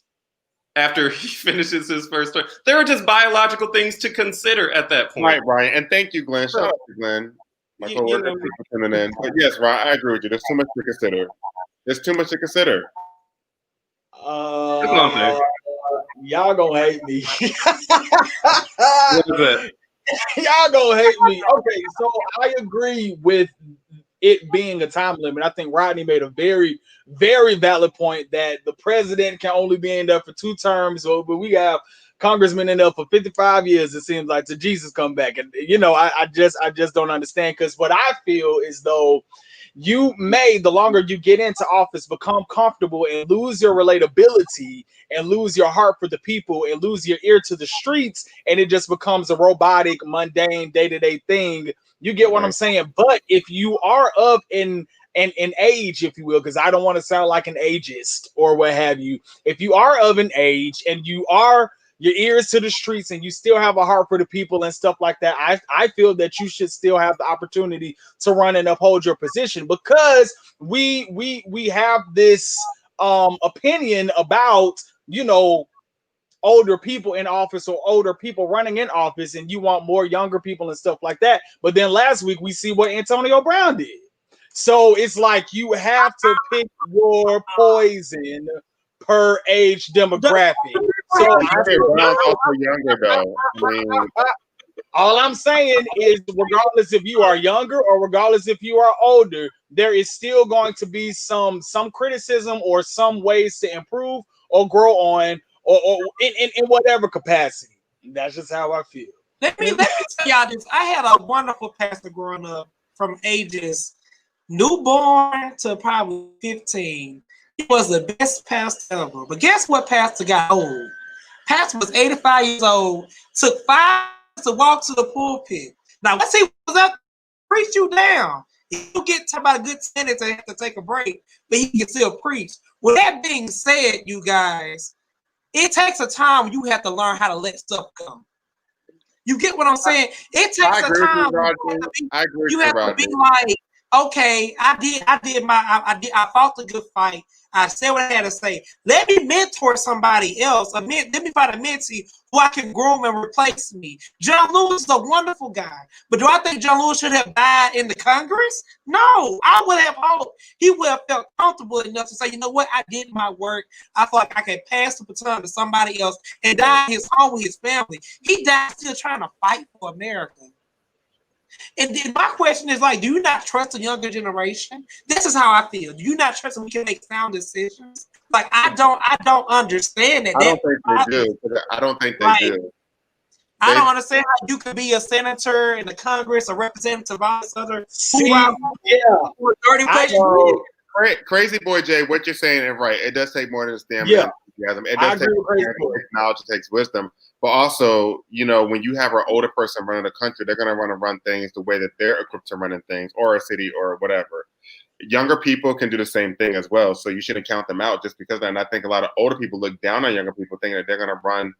after he finishes his first term. There are just biological things to consider at that point. Right, Ryan. And thank you, Glenn. Shout out to Glenn. My coworker for tuning in. But yes, Ryan, I agree with you. There's too much to consider. Y'all gonna hate me. What is that? Y'all gonna hate me. Okay, so I agree with it being a time limit. I think Rodney made a very, very valid point that the president can only be in there for 2 terms, but we have congressmen in there for 55 years, it seems like, till Jesus come back. And I just don't understand, because what I feel is though you may, the longer you get into office, become comfortable and lose your relatability and lose your heart for the people and lose your ear to the streets, and it just becomes a robotic, mundane, day-to-day thing. You get what I'm saying? But if you are of an age, if you will, because I don't want to sound like an ageist or what have you. If you are of an age and you are your ears to the streets and you still have a heart for the people and stuff like that, I feel that you should still have the opportunity to run and uphold your position, because we have this opinion about older people in office or older people running in office, and you want more younger people and stuff like that. But then last week we see what Antonio Brown did. So it's like you have to pick your poison per age demographic. So Brown's also younger though. All I'm saying is, regardless if you are younger or regardless if you are older, there is still going to be some criticism or some ways to improve or grow on, or in whatever capacity. That's just how I feel. Let me tell y'all this. I had a wonderful pastor growing up from ages newborn to probably 15. He was the best pastor ever. But guess what? Pastor got old. Pastor was 85 years old. Took 5 years to walk to the pulpit. Now, once he was up, preach you down. He'll get about a good sentence and have to take a break, but he can still preach. With that being said, you guys, it takes a time when you have to learn how to let stuff go. You get what I'm saying? It takes a time. You have to be like, okay, I fought the good fight. I said what I had to say. Let me mentor somebody else. Let me find a mentee who I can groom and replace me. John Lewis is a wonderful guy, but do I think John Lewis should have died in the Congress? No, I would have hoped he would have felt comfortable enough to say, you know what, I did my work. I feel like I can pass the baton to somebody else and die in his home with his family. He died still trying to fight for America. And then my question is like, do you not trust the younger generation? This is how I feel. Do you not trust that we can make sound decisions? Like I don't understand that. I don't think they do. I don't think they do. I don't understand how you could be a senator in the Congress, a representative, all this other. Crazy Boy Jay, what you're saying is right. It does take more than stamina and enthusiasm. It does take knowledge, it takes wisdom. But also, you know, when you have an older person running a country, they're going to want to run things the way that they're equipped to running things, or a city, or whatever. Younger people can do the same thing as well, so you shouldn't count them out just because of that. And I think a lot of older people look down on younger people, thinking that they're going to run,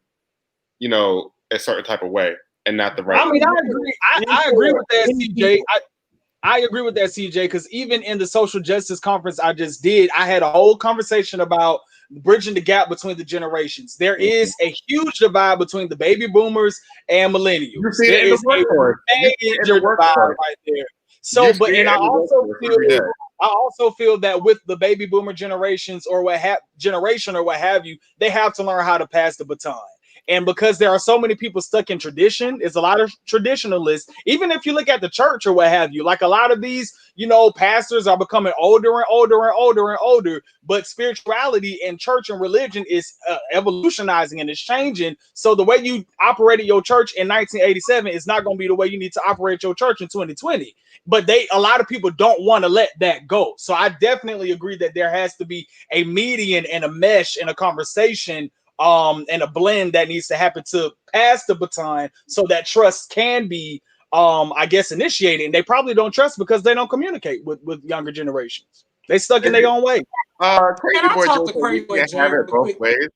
you know, a certain type of way and not the right. I mean, I agree. I agree with that, CJ. I agree with that, CJ, because even in the social justice conference I just did, I had a whole conversation about bridging the gap between the generations. There is a huge divide between the baby boomers and millennials. You see it in the workforce. Major divide right there. So, but and I also feel that with the baby boomer generations or what have you, they have to learn how to pass the baton. And because there are so many people stuck in tradition, it's a lot of traditionalists. Even if you look at the church or what have you, like a lot of these, you know, pastors are becoming older and older and older and older. But spirituality and church and religion is evolutionizing and it's changing. So the way you operated your church in 1987 is not going to be the way you need to operate your church in 2020. But a lot of people don't want to let that go. So I definitely agree that there has to be a median and a mesh and a conversation and a blend that needs to happen to pass the baton so that trust can be, I guess, initiated. And they probably don't trust because they don't communicate with younger generations. They stuck in their own way. Crazy Boy Jay, you can't have it both ways.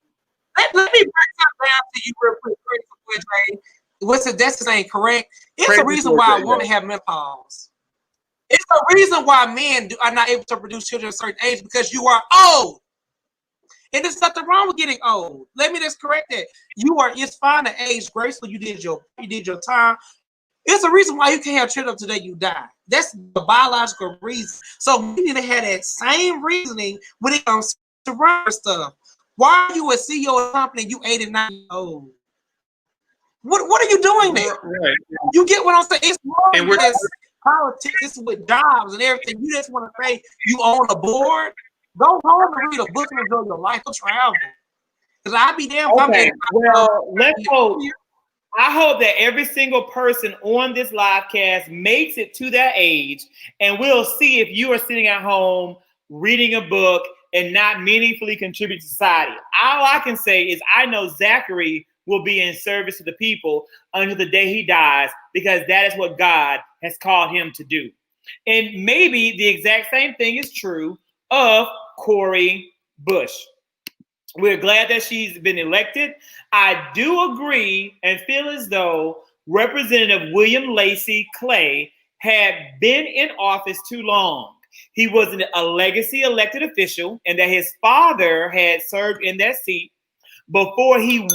Let me break something down to you real quick, Crazy Boy Jay. What's the that's ain't correct? It's the reason why women have menopause. It's the reason why men are not able to produce children at a certain age because you are old. And there's nothing wrong with getting old. Let me just correct that. It's fine to age gracefully. You did your time. It's a reason why you can't have children today you die. That's the biological reason. So we need to have that same reasoning when it comes to run stuff. Why are you a CEO of a company you 89 years old? What are you doing there? Right. You get what I'm saying? It's more than politics. It's with jobs and everything. You just want to say you own a board. Go home and read a book and enjoy your life of travel. Because I'd be damn. Okay, well, let's hope. I hope that every single person on this live cast makes it to that age, and we'll see if you are sitting at home reading a book and not meaningfully contribute to society. All I can say is I know Zachary will be in service to the people until the day he dies, because that is what God has called him to do. And maybe the exact same thing is true of Cori Bush. We're glad that she's been elected. I do agree and feel as though Representative William Lacy Clay had been in office too long. He was a legacy elected official, and that his father had served in that seat before he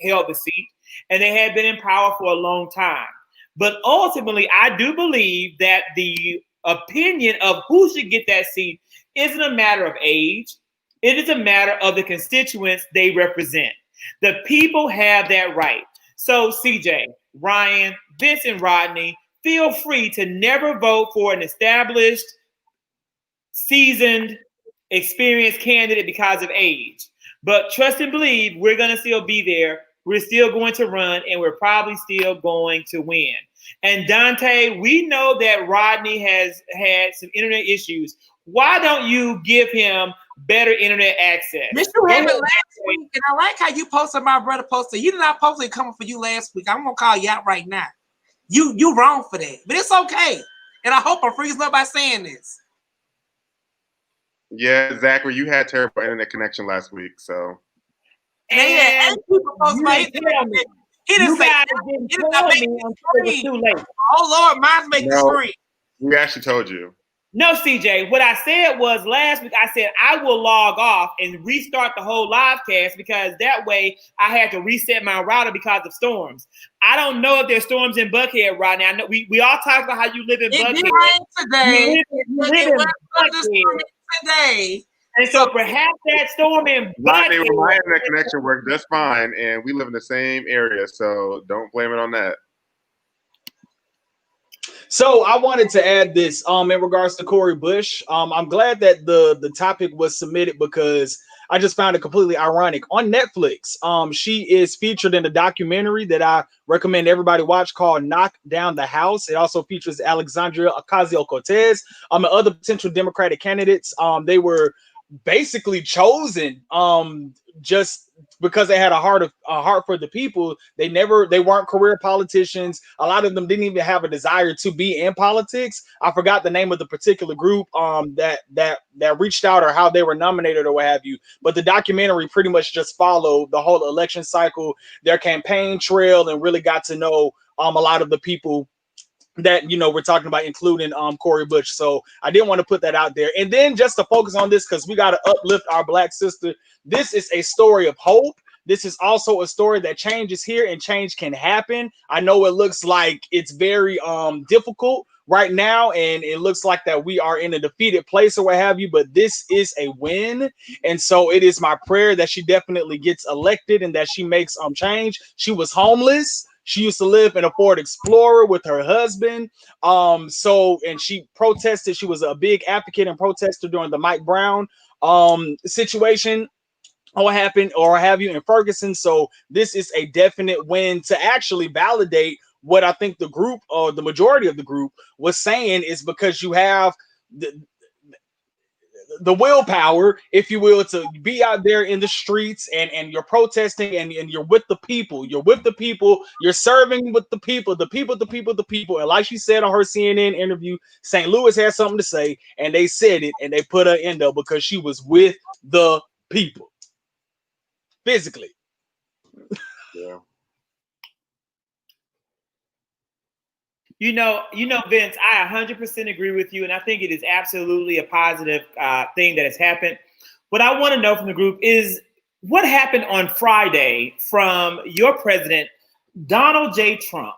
held the seat, and they had been in power for a long time. But ultimately, I do believe that the opinion of who should get that seat isn't a matter of age. It is a matter of the constituents they represent. The people have that right. So, CJ, Ryan, Vince, and Rodney, feel free to never vote for an established, seasoned, experienced candidate because of age. But trust and believe, we're going to still be there. We're still going to run, and we're probably still going to win. And Dante, we know that Rodney has had some internet issues. Why don't you give him better internet access? Did you have it last week? And I like how you posted my brother posted. You did not post it coming for you last week. I'm gonna call you out right now. You wrong for that, but it's okay. And I hope I'm freezing up by saying this. Yeah, Zachary, you had terrible internet connection last week, so. And people post my internet. He didn't say too late. Oh Lord, mine's making the screen. We actually told you. No, CJ. What I said was last week, I said I will log off and restart the whole live cast because that way I had to reset my router because of storms. I don't know if there's storms in Buckhead right now. I know we all talk about how you live in Buckhead. It did rain today. And so perhaps that storm in Buckhead. My internet connection worked just fine, and we live in the same area, so don't blame it on that. So I wanted to add this in regards to Cori Bush. I'm glad that the topic was submitted because I just found it completely ironic. On Netflix, she is featured in a documentary that I recommend everybody watch called Knock Down the House. It also features Alexandria Ocasio-Cortez and other potential Democratic candidates. They were basically chosen just because they had a heart for the people. They weren't career politicians. A lot of them didn't even have a desire to be in politics. I forgot the name of the particular group that reached out or how they were nominated or what have you. But the documentary pretty much just followed the whole election cycle, their campaign trail, and really got to know a lot of the people that we're talking about, including Cori Bush. So I didn't want to put that out there. And then just to focus on this, because we got to uplift our Black sister. This is a story of hope. This is also a story that change is here and change can happen. I know it looks like it's very difficult right now, and it looks like that we are in a defeated place or what have you, but this is a win. And so it is my prayer that she definitely gets elected and that she makes change. She was homeless. She used to live in a Ford Explorer with her husband. And she protested. She was a big advocate and protester during the Mike Brown situation or happened or have you in Ferguson. So this is a definite win to actually validate what I think the group or the majority of the group was saying, is because you have the willpower, if you will, to be out there in the streets and you're protesting and you're with the people. You're with the people. You're serving with the people. And like she said on her CNN interview, St. Louis had something to say, and they said it, and they put her in there because she was with the people physically. Yeah. Vince, I 100% agree with you, and I think it is absolutely a positive thing that has happened. What I want to know from the group is what happened on Friday from your president, Donald J. Trump.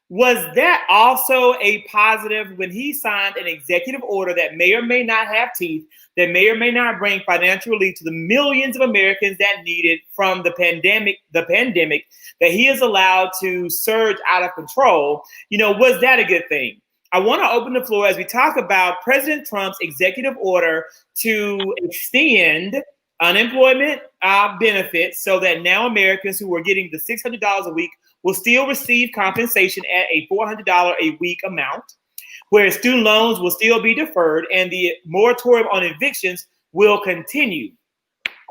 Was that also a positive when he signed an executive order that may or may not have teeth, that may or may not bring financial relief to the millions of Americans that need it from the pandemic that he is allowed to surge out of control? Was that a good thing? I want to open the floor as we talk about President Trump's executive order to extend unemployment benefits so that now Americans who are getting the $600 a week will still receive compensation at a $400 a week amount, whereas student loans will still be deferred and the moratorium on evictions will continue.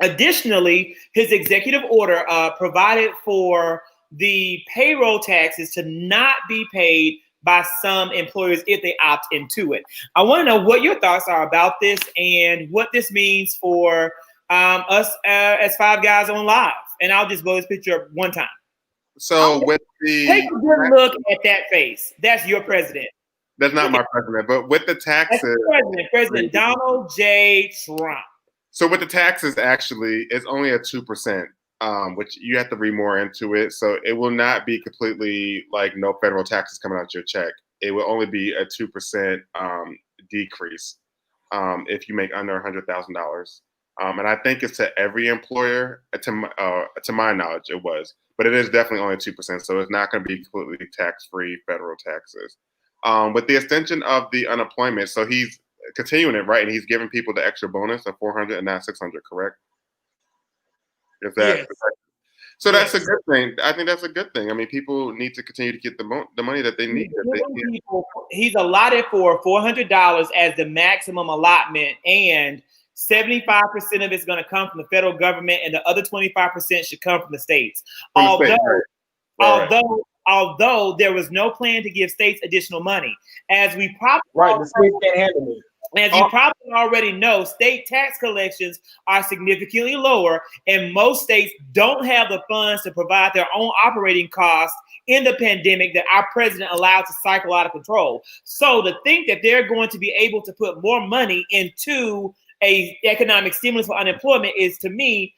Additionally, his executive order provided for the payroll taxes to not be paid by some employers if they opt into it. I want to know what your thoughts are about this and what this means for us as Five Guys on Live. And I'll just blow this picture up one time. So take a good look at that face. That's your president. That's not my president, but with the taxes, President Donald J. Trump. So with the taxes, actually, it's only a 2%, which you have to read more into it. So it will not be completely like no federal taxes coming out your check. It will only be a 2% decrease if you make under $100,000. And I think it's to every employer. To my knowledge, it was, but it is definitely only 2%, so it's not going to be completely tax-free federal taxes. With the extension of the unemployment, so he's continuing it, right? And he's giving people the extra bonus of 400 and not 600, correct? Is that? Yes. So that's a good thing. I think that's a good thing. I mean, people need to continue to get the money that they need. He's allotted for $400 as the maximum allotment, and 75% of it's going to come from the federal government, and the other 25% should come from the states. Although there was no plan to give states additional money, as we probably the states can't handle it. As you probably already know, state tax collections are significantly lower, and most states don't have the funds to provide their own operating costs in the pandemic that our president allowed to cycle out of control. So to think that they're going to be able to put more money into a economic stimulus for unemployment is, to me,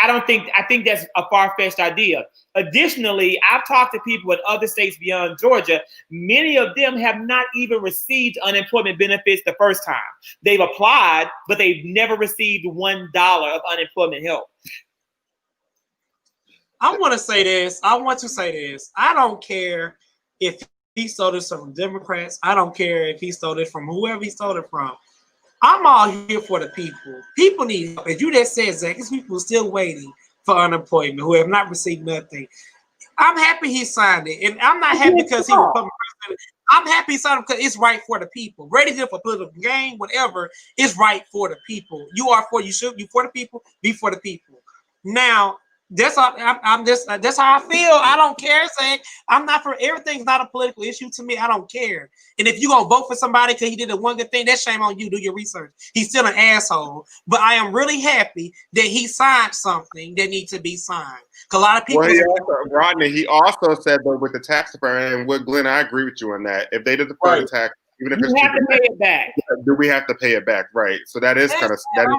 I think that's a far-fetched idea. Additionally, I've talked to people in other states beyond Georgia. Many of them have not even received unemployment benefits the first time. They've applied, but they've never received $1 of unemployment help. I want to say this. I don't care if he stole this from Democrats. I don't care if he stole it from whoever he stole it from. I'm all here for the people. People need help. As you just said, Zach, these people still waiting for unemployment who have not received nothing. I'm happy he signed it. And I'm not happy because he was Republican president. I'm happy he signed it because it's right for the people. Ready to for political gain, whatever, it's right for the people. You are for, you for the people, be for the people. Now, that's how that's how I feel. I don't care, Zach. I'm not for everything's not a political issue to me. I don't care. And if you're gonna vote for somebody because he did the one good thing, that's shame on you. Do your research. He's still an asshole. But I am really happy that he signed something that needs to be signed. Because a lot of people Rodney, he also said that with the tax deferment, and with Glenn, I agree with you on that. If they defer the tax, even if you have to pay it back. Do we have to pay it back? Right. So that is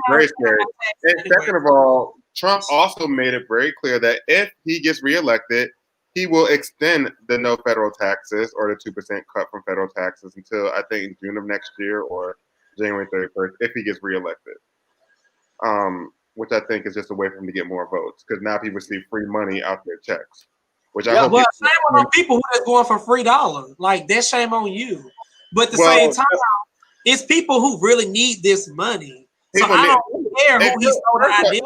very scary. And second of all, Trump also made it very clear that if he gets reelected, he will extend the no federal taxes or the 2% cut from federal taxes until I think June of next year or January 31st if he gets reelected. Which I think is just a way for him to get more votes because now people see free money out their checks. Which I hope. Well, shame on people who are going for free dollars. Like that's shame on you. But at the same time, it's people who really need this money. So I don't care who he's sold the idea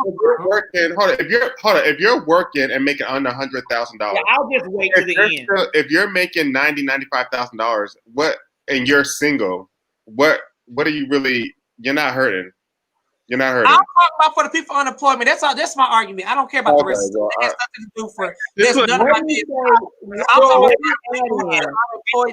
from. If you're working and making under $100,000, I'll just wait to the end. If you're making $95,000, what and you're single, what are you really? You're not hurting. You're not hurting. I'm talking about for the people unemployment. That's my argument. I don't care about the rest. It has nothing to do for.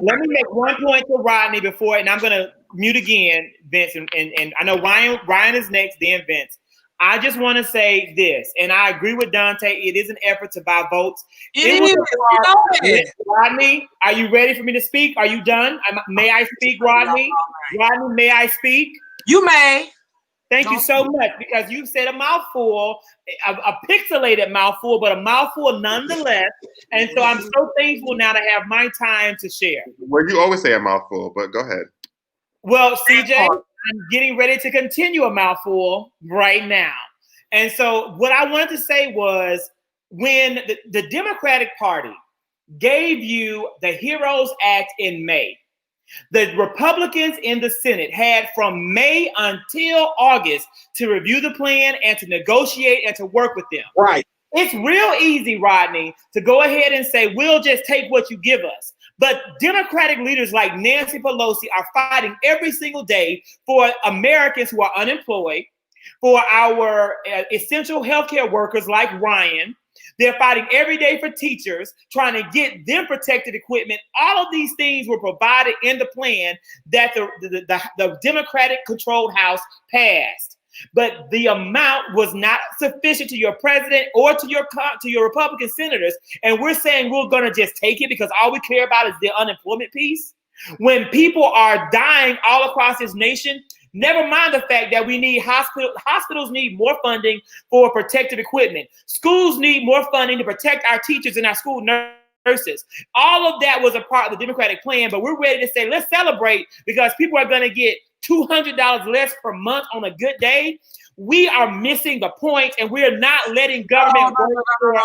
Let me make one point to Rodney before, and I'm gonna mute again, Vince, and I know Ryan is next, then Vince. I just want to say this, and I agree with Dante. It is an effort to buy votes. Rodney, are you ready for me to speak? Are you done? May I speak, Rodney? Rodney, may I speak? You may. Thank you so much, because you said a mouthful, a pixelated mouthful, but a mouthful nonetheless. And so I'm so thankful now to have my time to share. Well, you always say a mouthful, but go ahead. Well, CJ, I'm getting ready to continue a mouthful right now. And so what I wanted to say was when the Democratic Party gave you the HEROES Act in May, the Republicans in the Senate had from May until August to review the plan and to negotiate and to work with them. Right. It's real easy, Rodney, to go ahead and say, we'll just take what you give us. But Democratic leaders like Nancy Pelosi are fighting every single day for Americans who are unemployed, for our essential healthcare workers like Ryan. They're fighting every day for teachers, trying to get them protective equipment. All of these things were provided in the plan that the Democratic-controlled House passed. But the amount was not sufficient to your president or to your Republican senators. And we're saying we're going to just take it because all we care about is the unemployment piece. When people are dying all across this nation, never mind the fact that we need hospitals need more funding for protective equipment. Schools need more funding to protect our teachers and our school nurses. All of that was a part of the Democratic plan, but we're ready to say, let's celebrate because people are going to get $200 less per month on a good day. We are missing the point, and we're not letting government work for us.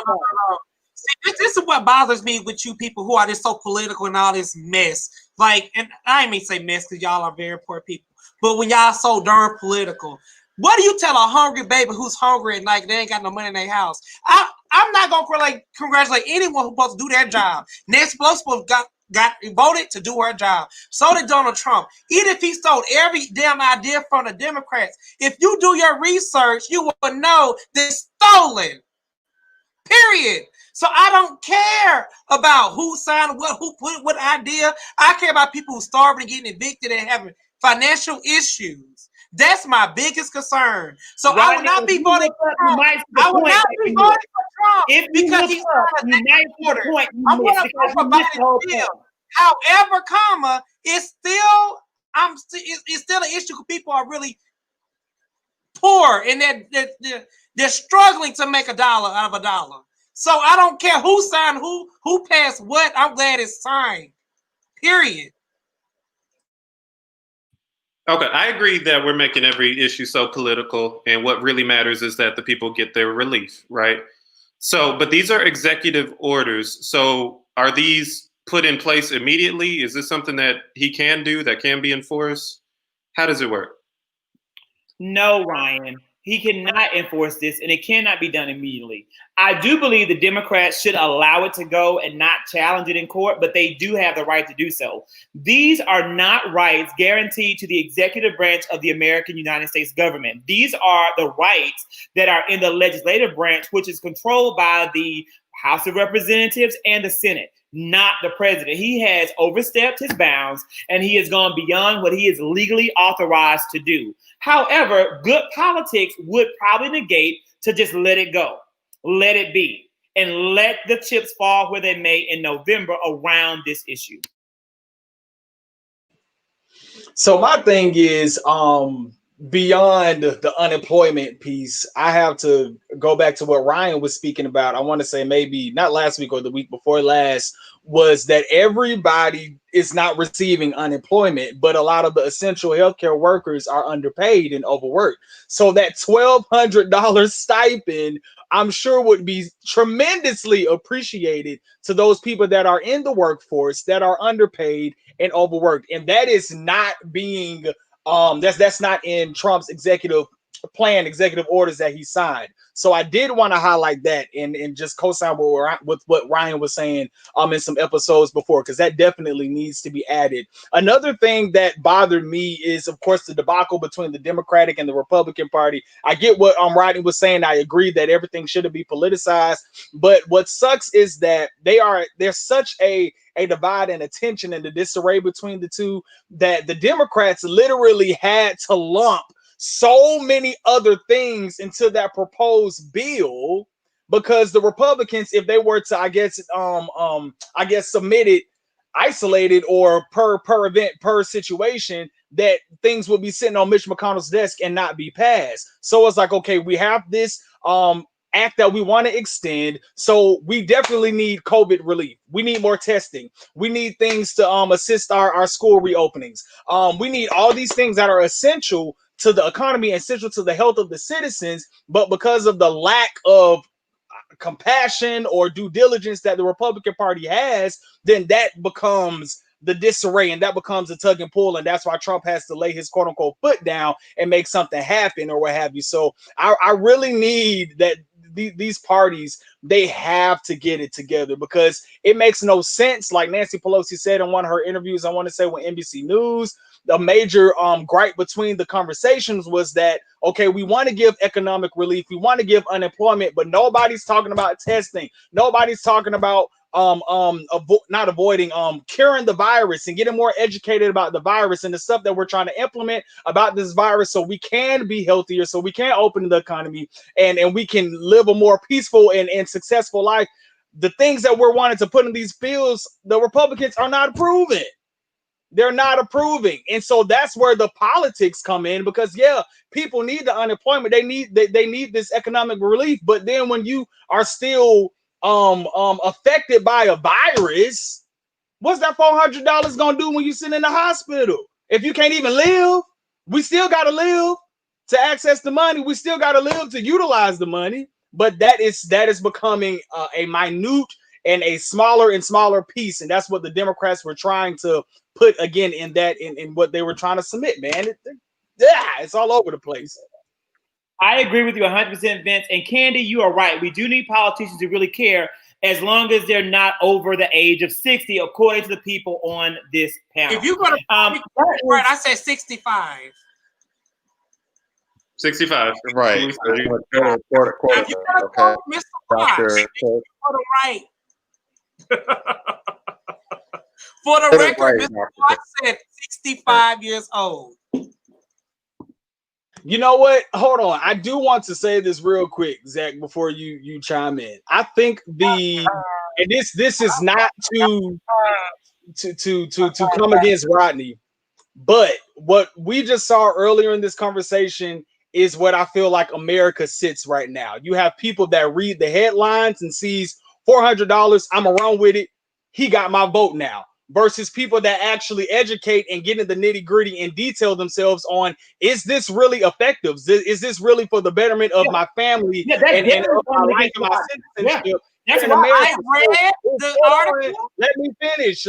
See, this is what bothers me with you people who are just so political and all this mess. Like, and I ain't mean to say mess because y'all are very poor people, but when y'all so darn political, what do you tell a hungry baby who's hungry and like they ain't got no money in their house? I'm not gonna congratulate anyone who's supposed to do their job. Nancy Pelosi got voted to do her job. So did Donald Trump. Even if he stole every damn idea from the Democrats, if you do your research, you will know that it's stolen. Period. So I don't care about who signed what, who put what idea. I care about people who starving and getting evicted and having financial issues. That's my biggest concern. So Right, I will not be voting for Trump. I will not be voting for Trump because he's you might see the point. I'm going to vote for Biden still. However, it's still it's still an issue because people are really poor and they're struggling to make $1 out of $1. So I don't care who signed who passed what. I'm glad it's signed. Period. Okay, I agree that we're making every issue so political, and what really matters is that the people get their relief, right? So, but these are executive orders. So are these put in place immediately? Is this something that he can do that can be enforced? How does it work? No, Ryan. He cannot enforce this, and it cannot be done immediately. I do believe the Democrats should allow it to go and not challenge it in court, but they do have the right to do so. These are not rights guaranteed to the executive branch of the American United States government. These are the rights that are in the legislative branch, which is controlled by the House of Representatives and the Senate, not the president. He has overstepped his bounds, and he has gone beyond what he is legally authorized to do. However, good politics would probably negate to just let it go, let it be, and let the chips fall where they may in November around this issue. So my thing is, beyond the unemployment piece, I have to go back to what Ryan was speaking about. I want to say maybe not last week or the week before last, was that everybody is not receiving unemployment, but a lot of the essential healthcare workers are underpaid and overworked. So that $1,200 stipend, I'm sure, would be tremendously appreciated to those people that are in the workforce that are underpaid and overworked. And that is not being that's not in Trump's executive orders that he signed. So I did want to highlight that and just co-sign with what Ryan was saying in some episodes before, because that definitely needs to be added. Another thing that bothered me is, of course, the debacle between the Democratic and the Republican Party. I get what Rodney was saying. I agree that everything shouldn't be politicized, but what sucks is that there's such a divide and a tension and the disarray between the two that the Democrats literally had to lump so many other things into that proposed bill, because the Republicans, if they were to, I guess submit it isolated or per event, per situation, that things would be sitting on Mitch McConnell's desk and not be passed. So it's like, okay, we have this act that we want to extend, so we definitely need COVID relief. We need more testing. We need things to assist our school reopenings. We need all these things that are essential to the economy, essential to the health of the citizens, but because of the lack of compassion or due diligence that the Republican Party has, then that becomes the disarray and that becomes a tug and pull, and that's why Trump has to lay his quote unquote foot down and make something happen or what have you. So I really need that these parties, they have to get it together, because it makes no sense. Like Nancy Pelosi said in one of her interviews, I want to say with NBC News, the major gripe between the conversations was that, okay, we want to give economic relief, we want to give unemployment, but nobody's talking about testing. Nobody's talking about curing the virus and getting more educated about the virus and the stuff that we're trying to implement about this virus, so we can be healthier, so we can open the economy and we can live a more peaceful and successful life. The things that we're wanting to put in these bills, the Republicans are not approving. They're not approving. And so that's where the politics come in, because yeah, people need the unemployment. They need this economic relief. But then when you are still affected by a virus, what's that $400 gonna do when you sit in the hospital? If you can't even live, we still gotta live. to access the money. We still got to live to utilize the money, but that is becoming a minute and a smaller and smaller piece, and that's what the Democrats were trying to put again in what they were trying to submit. Man, it's all over the place. I agree with you 100%, Vince. And Candy, you are right. We do need politicians to really care, as long as they're not over the age of 60, according to the people on this panel. If you're going to right, I said 65. 65. Right. If you're going to call Mr. Watch, for the right. For the record, Mr. Watch said 65 years old. You know what? Hold on. I do want to say this real quick, Zach, before you chime in. I think and this is not to come against Rodney, but what we just saw earlier in this conversation is what I feel like America sits right now. You have people that read the headlines and sees $400. I'm gonna run with it. He got my vote now. Versus people that actually educate and get into the nitty gritty and detail themselves on, is this really effective? Is this really for the betterment of my family and of my life and my citizenship? That's why I read the article. Let me finish.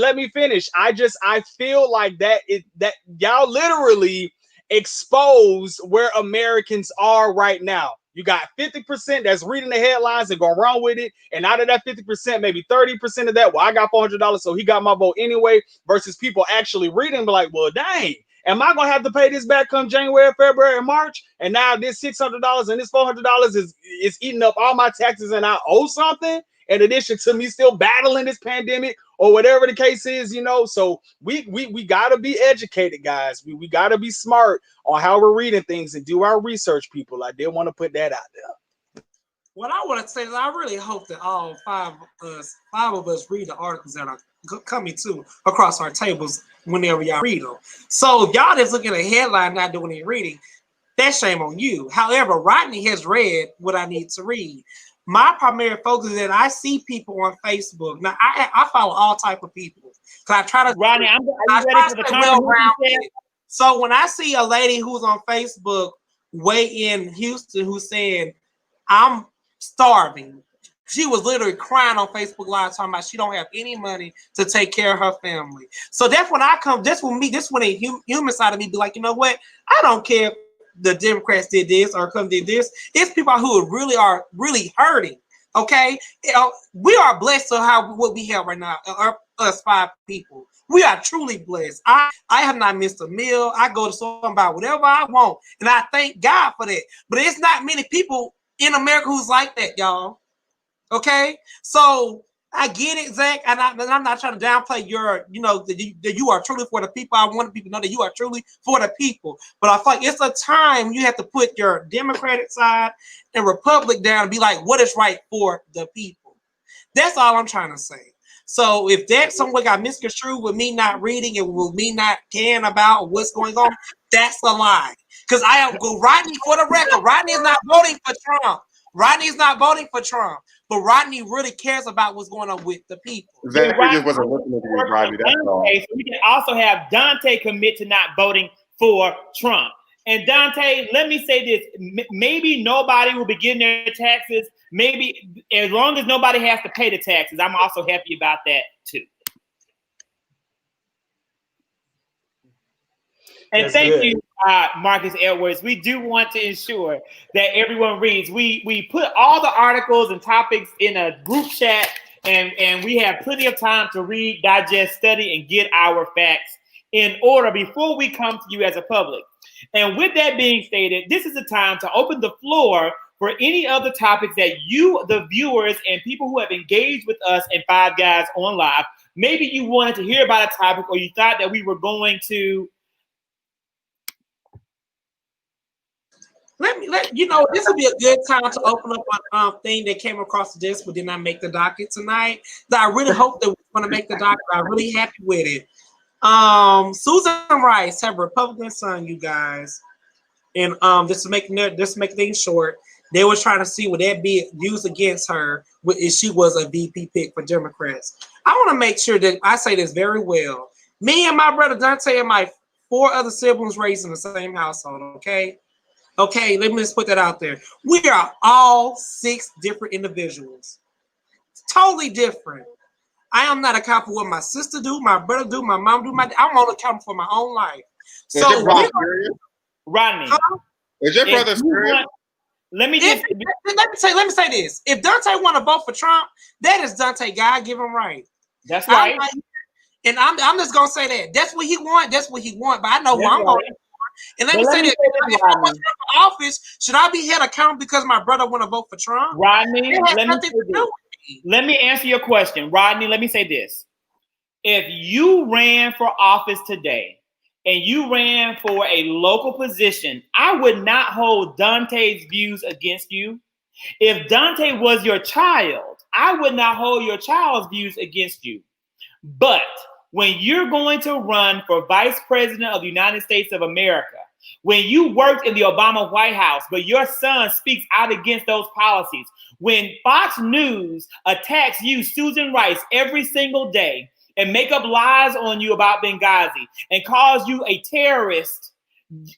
I feel like that y'all literally expose where Americans are right now. You got 50% that's reading the headlines and going wrong with it. And out of that 50%, maybe 30% of that, well, I got $400, so he got my vote anyway, versus people actually reading and be like, well, dang, am I going to have to pay this back come January, February, and March? And now this $600 and this $400 is eating up all my taxes and I owe something, in addition to me still battling this pandemic or whatever the case is, you know. So we got to be educated, guys. We got to be smart on how we're reading things and do our research, people. I did want to put that out there. What I want to say is I really hope that all five of us read the articles that are coming to across our tables whenever y'all read them. So if y'all just looking at a headline not doing any reading, that's shame on you. However, Rodney has read what I need to read. My primary focus is that I see people on Facebook. Now, I follow all type of people. Cause I try to. Rodney, are you ready for the conversation? So when I see a lady who's on Facebook way in Houston who's saying, I'm starving. She was literally crying on Facebook Live talking about she don't have any money to take care of her family. So that's when I come, that's when a human side of me be like, you know what? I don't care if the Democrats did this or come did this. It's people who are really hurting. Okay, we are blessed to have what we have right now. Us five people, we are truly blessed. I have not missed a meal. I go to store and buy whatever I want, and I thank God for that. But it's not many people in America who's like that, y'all. Okay, so I get it, Zach, and I'm not trying to downplay your, that you are truly for the people. I want people to know that you are truly for the people. But I feel like it's a time you have to put your Democratic side and Republic down and be like, what is right for the people? That's all I'm trying to say. So if that somewhere got misconstrued with me not reading and with me not caring about what's going on, that's a lie. Because I am Rodney, for the record, Rodney is not voting for Trump. Rodney is not voting for Trump, but Rodney really cares about what's going on with the people. Exactly. He just wasn't listening to you, Rodney. That's all. So we can also have Dante commit to not voting for Trump. And Dante, let me say this: maybe nobody will be getting their taxes. Maybe as long as nobody has to pay the taxes, I'm also happy about that too. And That's thank good. you, Marcus Edwards. We do want to ensure that everyone reads. We put all the articles and topics in a group chat, and we have plenty of time to read, digest, study, and get our facts in order before we come to you as a public. And with that being stated, this is the time to open the floor for any other topics that you, the viewers, and people who have engaged with us in Five Guys on Live, maybe you wanted to hear about a topic or you thought that we were going to. This would be a good time to open up a thing that came across the desk but did not make the docket tonight. That I really hope that we're going to make the docket. I'm really happy with it. Susan Rice have a Republican son, you guys, and just to make things short, they was trying to see would that be used against her if she was a VP pick for Democrats. I want to make sure that I say this very well. Me and my brother Dante and my 4 other siblings raised in the same household. Okay. Okay, let me just put that out there. We are all 6 different individuals. Totally different. I am not accountable for what my sister do, my brother do, my mom do. I'm only accountable for my own life. Is So your brother serious? Rodney, Is your brother if you serious? want- let me just let me say this. If Dante want to vote for Trump, that is Dante God-given right. that's right. And I'm just gonna say that. That's what he want. That's what he want. But I know who That's I'm right. voting for. And let me say that. If I want for office, should I be held accountable because my brother want to vote for Trump? Rodney, It has let me nothing say to this. do with me. Let me answer your question. Rodney, let me say this. If you ran for office today and you ran for a local position, I would not hold Dante's views against you. If Dante was your child, I would not hold your child's views against you. But when you're going to run for vice president of the United States of America, when you worked in the Obama White House, but your son speaks out against those policies, when Fox News attacks you, Susan Rice, every single day and make up lies on you about Benghazi and calls you a terrorist,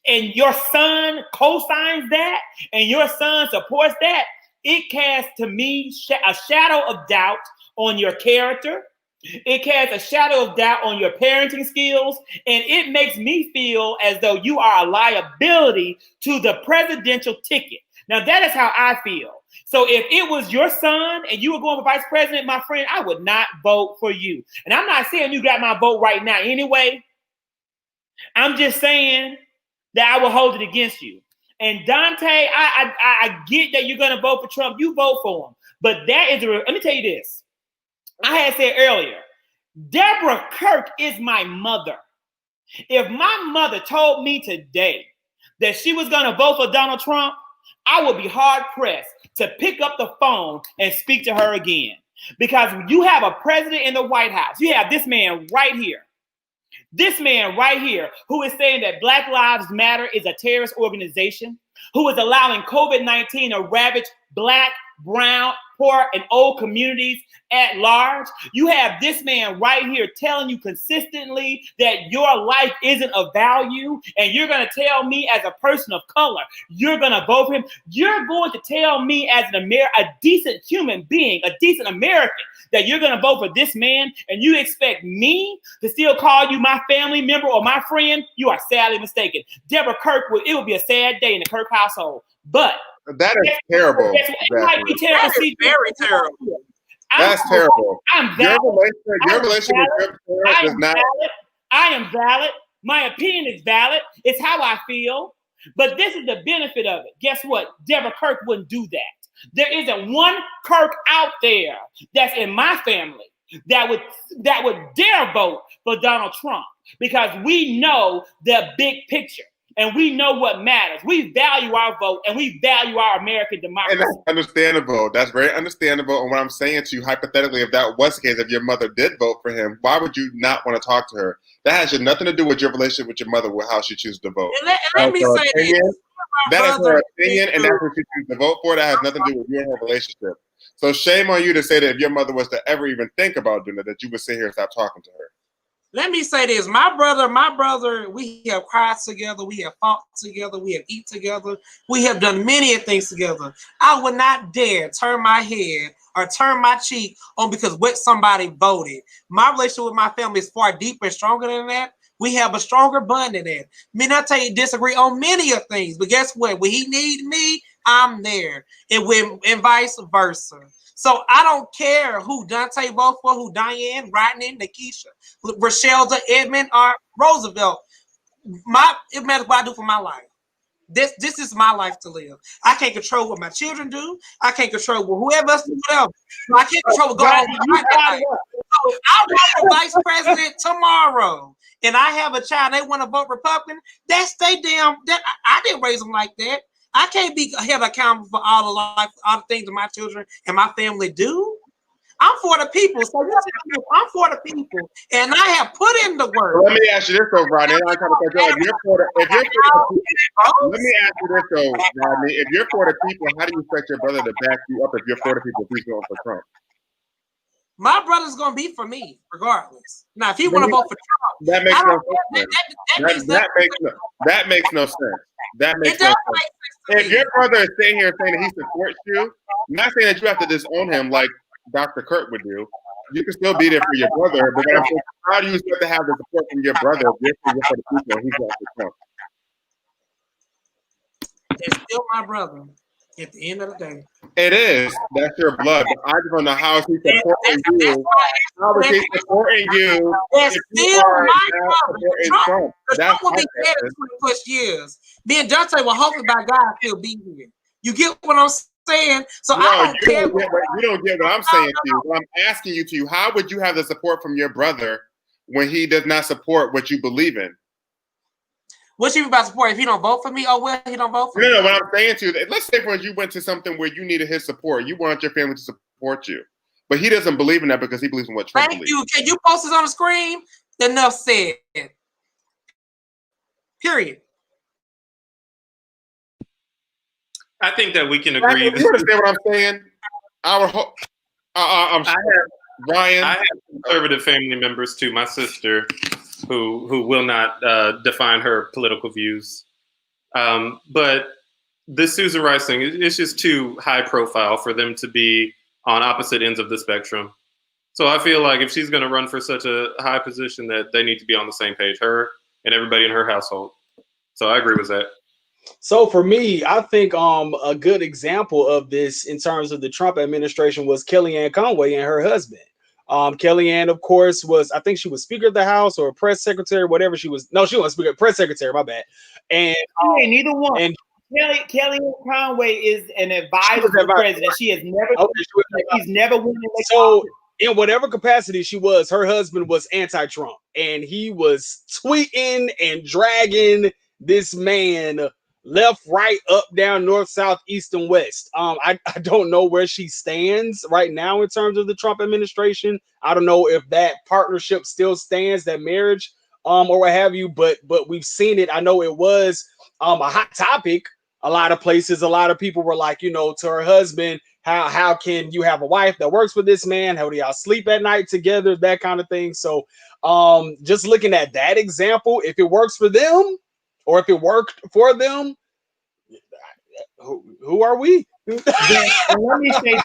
and your son co-signs that and your son supports that, it casts to me a shadow of doubt on your character. It casts a shadow of doubt on your parenting skills, and it makes me feel as though you are a liability to the presidential ticket. Now, that is how I feel. So if it was your son and you were going for vice president, my friend, I would not vote for you. And I'm not saying you got my vote right now anyway. I'm just saying that I will hold it against you. And Dante, I get that you're going to vote for Trump. You vote for him. But that is, let me tell you this. I had said earlier, Deborah Kirk is my mother. If my mother told me today that she was going to vote for Donald Trump, I would be hard pressed to pick up the phone and speak to her again. Because you have a president in the White House. You have this man right here. This man right here who is saying that Black Lives Matter is a terrorist organization, who is allowing COVID-19 to ravage Black, brown, poor, and old communities at large. You have this man right here telling you consistently that your life isn't of value, and you're going to tell me as a person of color, you're going to vote for him. You're going to tell me as a decent human being, a decent American, that you're going to vote for this man, and you expect me to still call you my family member or my friend? You are sadly mistaken. Deborah Kirk, it would be a sad day in the Kirk household. But that is terrible. It might be terrible. That is very terrible. That's terrible. I'm valid. Your relationship with your parents is not. I am valid. My opinion is valid. It's how I feel. But this is the benefit of it. Guess what? Deborah Kirk wouldn't do that. There isn't one Kirk out there that's in my family that would dare vote for Donald Trump, because we know the big picture. And we know what matters. We value our vote, and we value our American democracy. And that's understandable. That's very understandable. And what I'm saying to you, hypothetically, if that was the case, if your mother did vote for him, why would you not want to talk to her? That has nothing to do with your relationship with your mother, with how she chooses to vote. And let me say this. That is her opinion, and that's what she chooses to vote for. That has nothing to do with you and her relationship. So shame on you to say that if your mother was to ever even think about doing that you would sit here and stop talking to her. Let me say this. My brother, we have cried together. We have fought together. We have eaten together. We have done many things together. I would not dare turn my head or turn my cheek on because what somebody voted. My relationship with my family is far deeper and stronger than that. We have a stronger bond than that. Me not tell you disagree on many of things, but guess what? When he needs me, I'm there. And vice versa. So I don't care who Dante vote for, who Diane, Rodney, Nikisha, Rochelle, Edmund, or Roosevelt. It matters what I do for my life. This is my life to live. I can't control what my children do. I can't control what whoever else do whatever. I can't control what goes on in my life. So I run for vice president tomorrow, and I have a child, they want to vote Republican. That's they damn. I didn't raise them like that. I can't be held accountable for all the things that my children and my family do. I'm for the people, so I'm for the people, and I have put in the work. Let me ask you this, though, Rodney. Let me ask you this, though, Rodney. If you're for the people, how do you expect your brother to back you up if you're for the people if he's going for Trump? My brother's gonna be for me regardless. Now, if he want to vote for Trump, That makes I no don't care. sense. That means That makes no sense. That it makes does no make sense. sense to If me. your brother is sitting here saying that he supports you, I'm not saying that you have to disown him like Dr. Kurt would do. You can still be there for your brother, but what I'm saying, how do you still have the support from your brother if you're for the people and he's not for Trump? It's still my brother at the end of the day. It is. That's your blood. But I just don't know how is he supporting you. How is he supporting you It's if you still are my not brother. supporting Trump, Trump? Trump will be my dead in 20 plus years. Me and Dante will hopefully by God still be here. You get what I'm saying? So I No, don't you care. don't get what I'm saying to you. What I'm asking you to you, how would you have the support from your brother when he does not support what you believe in? What you about to support? If he don't vote for me, oh well, he don't vote for me. No, what I'm saying to you, let's say for instance you went to something where you needed his support. You want your family to support you. But he doesn't believe in that because he believes in what Trump Thank believes. you. Can you post this on the screen? Enough said. Period. I think that we can agree. You understand what I'm saying? I would hope. Ryan. I have conservative family members too. My sister, who will not define her political views, but this Susan Rice thing, it's just too high profile for them to be on opposite ends of the spectrum. So I feel like if she's going to run for such a high position, that they need to be on the same page, her and everybody in her household. So I agree with that. So for me, I think a good example of this in terms of the Trump administration was Kellyanne Conway and her husband. Kellyanne, of course, I think she was Speaker of the House or press secretary, whatever she was. No, she wasn't Speaker, press secretary, my bad. And neither one. And Kellyanne Conway is an advisor to the president. She has never, she's never won an election. So in whatever capacity she was, her husband was anti-Trump, and he was tweeting and dragging this man left, right, up, down, north, south, east, and west. I don't know where she stands right now in terms of the Trump administration. I don't know if that partnership still stands, that marriage, or what have you. But we've seen it. I know it was a hot topic. A lot of places, a lot of people were like, to her husband, how can you have a wife that works with this man? How do y'all sleep at night together? That kind of thing. So, just looking at that example, if it works for them, or if it worked for them, who are we? Let me say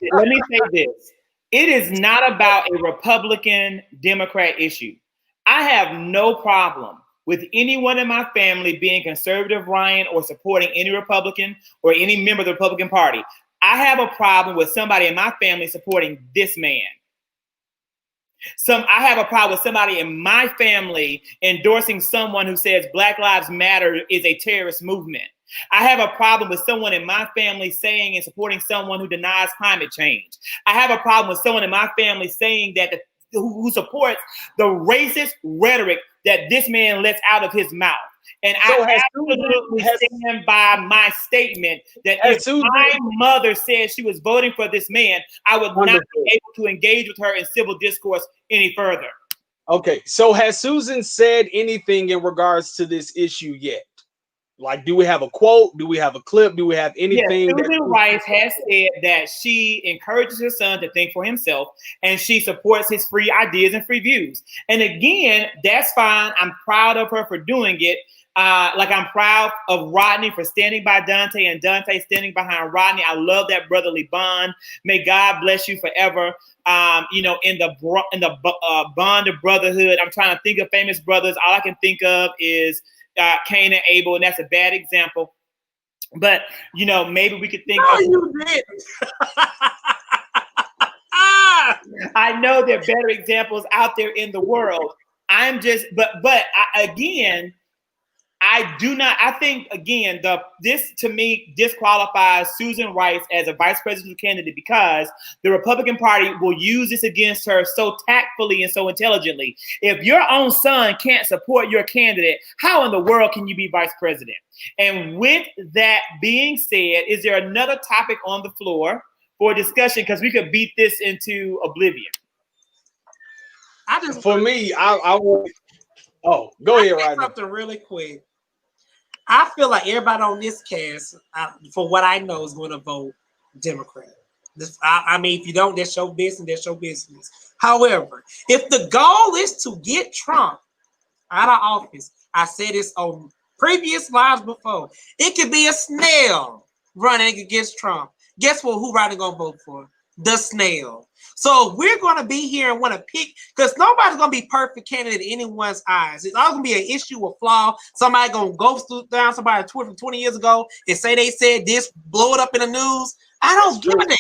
this. It is not about a Republican Democrat issue. I have no problem with anyone in my family being conservative, Ryan, or supporting any Republican or any member of the Republican Party. I have a problem with somebody in my family supporting this man. I have a problem with somebody in my family endorsing someone who says Black Lives Matter is a terrorist movement. I have a problem with someone in my family saying and supporting someone who denies climate change. I have a problem with someone in my family saying that who supports the racist rhetoric that this man lets out of his mouth. And so I absolutely stand by my statement that if my mother said she was voting for this man, I would not be able to engage with her in civil discourse any further. Okay, so has Susan said anything in regards to this issue yet? Like, do we have a quote? Do we have a clip? Do we have anything? Yes, Susan Rice has said that she encourages her son to think for himself and she supports his free ideas and free views. And again, that's fine. I'm proud of her for doing it. Like I'm proud of Rodney for standing by Dante and Dante standing behind Rodney. I love that brotherly bond. May God bless you forever. In the bond of brotherhood, I'm trying to think of famous brothers. All I can think of is Cain and Abel, and that's a bad example. But maybe we could think. No, you didn't. I know there are better examples out there in the world. I'm just, I do not. I think again, this to me disqualifies Susan Rice as a vice presidential candidate because the Republican Party will use this against her so tactfully and so intelligently. If your own son can't support your candidate, how in the world can you be vice president? And with that being said, is there another topic on the floor for discussion? Because we could beat this into oblivion. For me, I will. Oh, go ahead, Rodney. Something really quick. I feel like everybody on this cast, for what I know, is going to vote Democrat. I mean, if you don't, that's your business. That's your business. However, if the goal is to get Trump out of office, I said this on previous lives before. It could be a snail running against Trump. Guess what? Who Rodney gonna vote for? The snail. So we're gonna be here and want to pick because nobody's gonna be perfect candidate in anyone's eyes. It's all gonna be an issue, a flaw. Somebody gonna go down somebody's Twitter from 20 years ago and say they said this, blow it up in the news. I don't give a damn.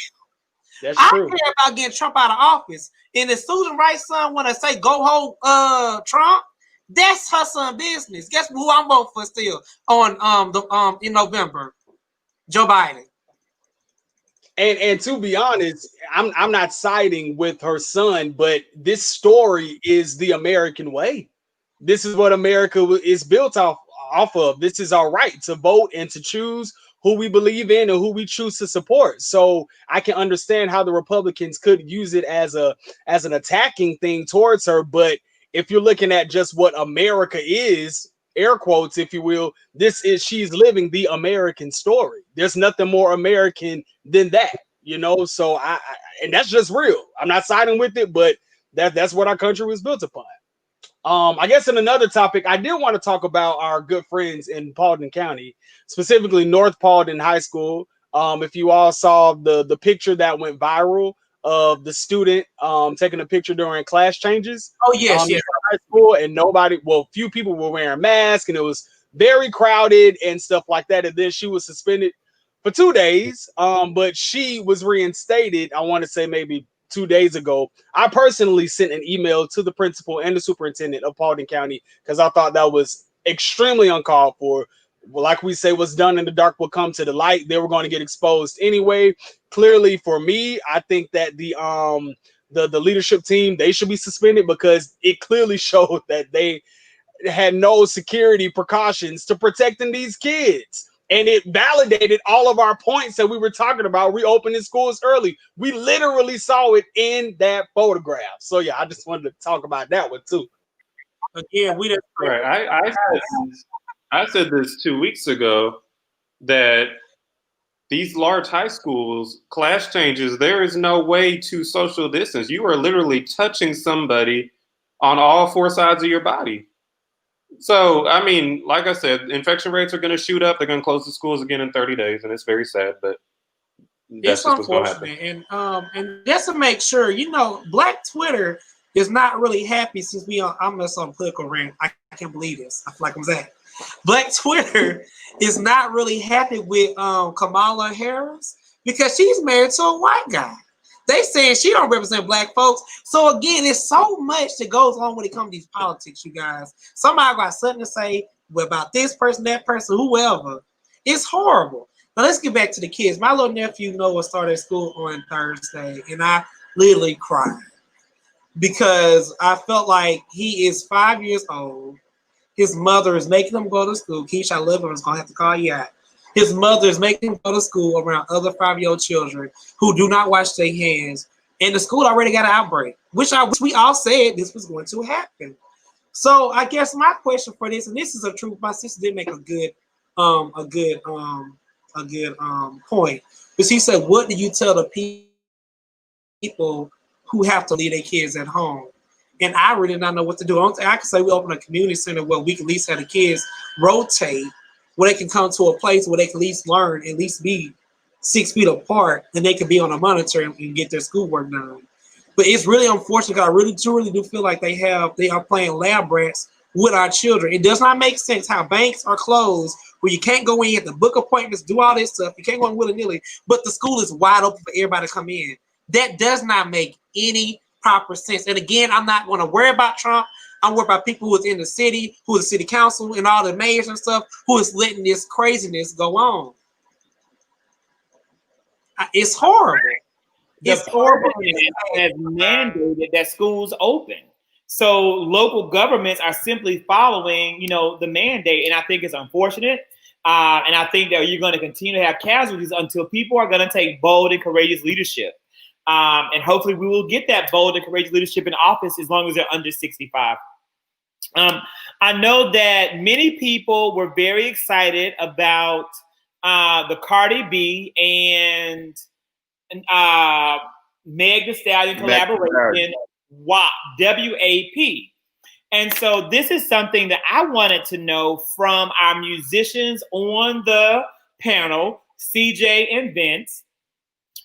That's I true. care about getting Trump out of office. And if Susan Rice's son want to say go hold Trump, that's her son business. Guess who I'm voting for still on in November? Joe Biden. And to be honest, I'm not siding with her son, but this story is the American way. This is what America is built off of. This is our right to vote and to choose who we believe in and who we choose to support. So I can understand how the Republicans could use it as an attacking thing towards her. But if you're looking at just what America is, air quotes, if you will, she's living the American story. There's nothing more American than that, you know. So and that's just real. I'm not siding with it, but that's what our country was built upon. I guess in another topic, I did want to talk about our good friends in Paulding County, specifically North Paulding High School. If you all saw the picture that went viral of the student taking a picture during class changes. Oh yes, yes. High school, and few people were wearing masks, and it was very crowded and stuff like that. And then she was suspended for 2 days, but she was reinstated. I want to say maybe 2 days ago. I personally sent an email to the principal and the superintendent of Paulding County because I thought that was extremely uncalled for. Like we say, what's done in the dark will come to the light. They were going to get exposed anyway. Clearly, for me, I think that the leadership team, they should be suspended because it clearly showed that they had no security precautions to protecting these kids. And it validated all of our points that we were talking about reopening schools early. We literally saw it in that photograph. So yeah, I just wanted to talk about that one too. Again, we didn't. Right. I said this 2 weeks ago that these large high schools, class changes, there is no way to social distance. You are literally touching somebody on all four sides of your body. So, I mean, like I said, infection rates are going to shoot up. They're going to close the schools again in 30 days, and it's very sad, but that's it's unfortunate. And just to make sure, you know, Black Twitter is not really happy since I'm just on political rant. I can't believe this. I feel like I'm Zach. Black Twitter is not really happy with Kamala Harris because she's married to a white guy. They saying she don't represent Black folks. So again, it's so much that goes on when it comes to these politics, you guys. Somebody got something to say about this person, that person, whoever. It's horrible. Now let's get back to the kids. My little nephew Noah started school on Thursday, and I literally cried because I felt like he is 5 years old. His mother is making him go to school. Keisha, I love him. I'm going to have to call you out. His mother is making him go to school around other 5-year-old children who do not wash their hands. And the school already got an outbreak, which we all said this was going to happen. So I guess my question for this, and this is a truth, my sister did make a good point. But she said, what do you tell the people who have to leave their kids at home? And I really don't know what to do. I can say we open a community center where we can at least have the kids rotate, where they can come to a place where they can at least learn, at least be 6 feet apart, and they can be on a monitor and get their schoolwork done. But it's really unfortunate because I really truly do feel like they are playing lab rats with our children. It does not make sense how banks are closed, where you can't go in, you have to book appointments, do all this stuff. You can't go in willy-nilly, but the school is wide open for everybody to come in. That does not make any proper sense. And again, I'm not going to worry about Trump. I'm worried about people who is in the city, who is the city council and all the mayors and stuff, who is letting this craziness go on. It's horrible. It's horrible. Has mandated that schools open. So local governments are simply following, the mandate, and I think it's unfortunate. And I think that you're going to continue to have casualties until people are going to take bold and courageous leadership. And hopefully we will get that bold and courageous leadership in office as long as they're under 65. I know that many people were very excited about the Cardi B and Meg Thee Stallion collaboration, WAP, WAP. And so this is something that I wanted to know from our musicians on the panel, CJ and Vince.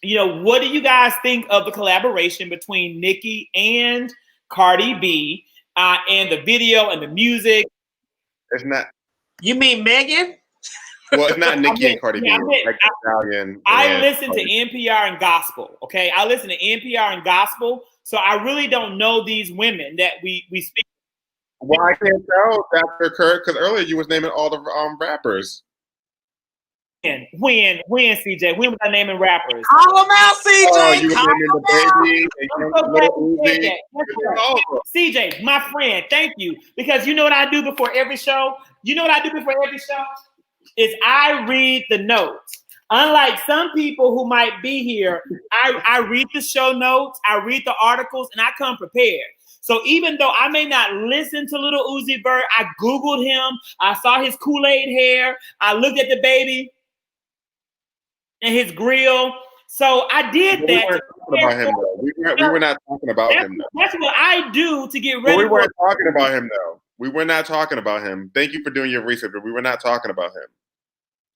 You know, what do you guys think of the collaboration between Nicki and Cardi B, and the video and the music? It's not. You mean Megan? Well, it's not Nicki and Cardi B. I listen to NPR and gospel. Okay, I listen to NPR and gospel, so I really don't know these women that we speak. Well, I can't tell, Dr. Kurt, because earlier you was naming all the rappers. When CJ? When was I naming rappers? Call them out, CJ. Oh, you were naming the baby. CJ, my friend, thank you. Because you know what I do before every show? Is I read the notes. Unlike some people who might be here, I read the show notes, I read the articles, and I come prepared. So even though I may not listen to Lil Uzi Vert, I Googled him. I saw his Kool-Aid hair. I looked at the baby and his grill. So I did that. We were not talking about him, though. That's what I do to get ready. We weren't talking about him, though. We were not talking about him. Thank you for doing your research, but we were not talking about him.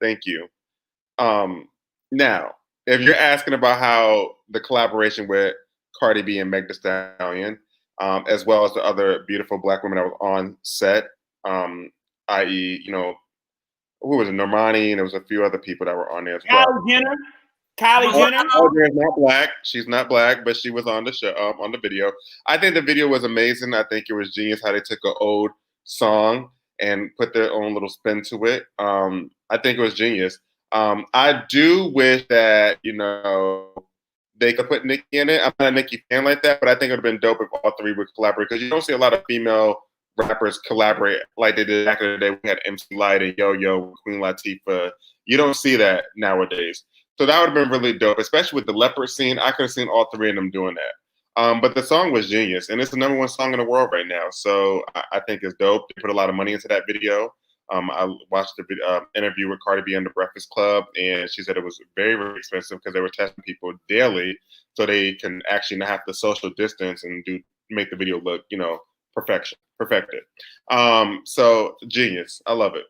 Thank you. Now, if you're asking about how the collaboration with Cardi B and Meg Thee Stallion, as well as the other beautiful Black women that was on set, i.e., you know, who was it, Normani, and there was a few other people that were on there as well. Kylie Jenner. Is not Black. She's not Black, but she was on the show, on the video. I think the video was amazing. I think it was genius how they took an old song and put their own little spin to it. I think it was genius. I do wish that, you know, they could put Nicki in it. I'm not a Nicki fan like that, but I think it would have been dope if all three would collaborate, because you don't see a lot of female rappers collaborate like they did back in the day. We had MC Lyte and Yo-Yo, Queen Latifah. You don't see that nowadays. So that would have been really dope, especially with the leopard scene. I could have seen all three of them doing that. But the song was genius, and it's the #1 song in the world right now. So I think it's dope. They put a lot of money into that video. I watched the interview with Cardi B on the Breakfast Club, and she said it was very, very expensive because they were testing people daily so they can actually not have to social distance and make the video look, you know, perfected. So genius. I love it.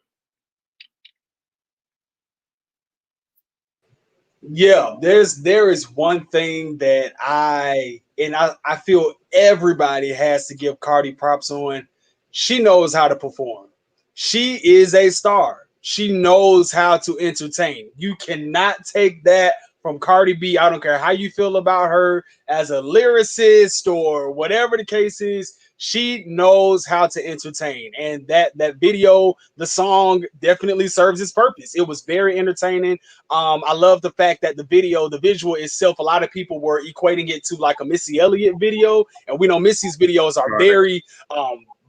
Yeah, there is one thing that I feel everybody has to give Cardi props on. She knows how to perform. She is a star. She knows how to entertain. You cannot take that from Cardi B. I don't care how you feel about her as a lyricist or whatever the case is. She knows how to entertain, and that video, the song, definitely serves its purpose. It was very entertaining. I love the fact that the visual itself, a lot of people were equating it to like a Missy Elliott video, and we know Missy's videos are very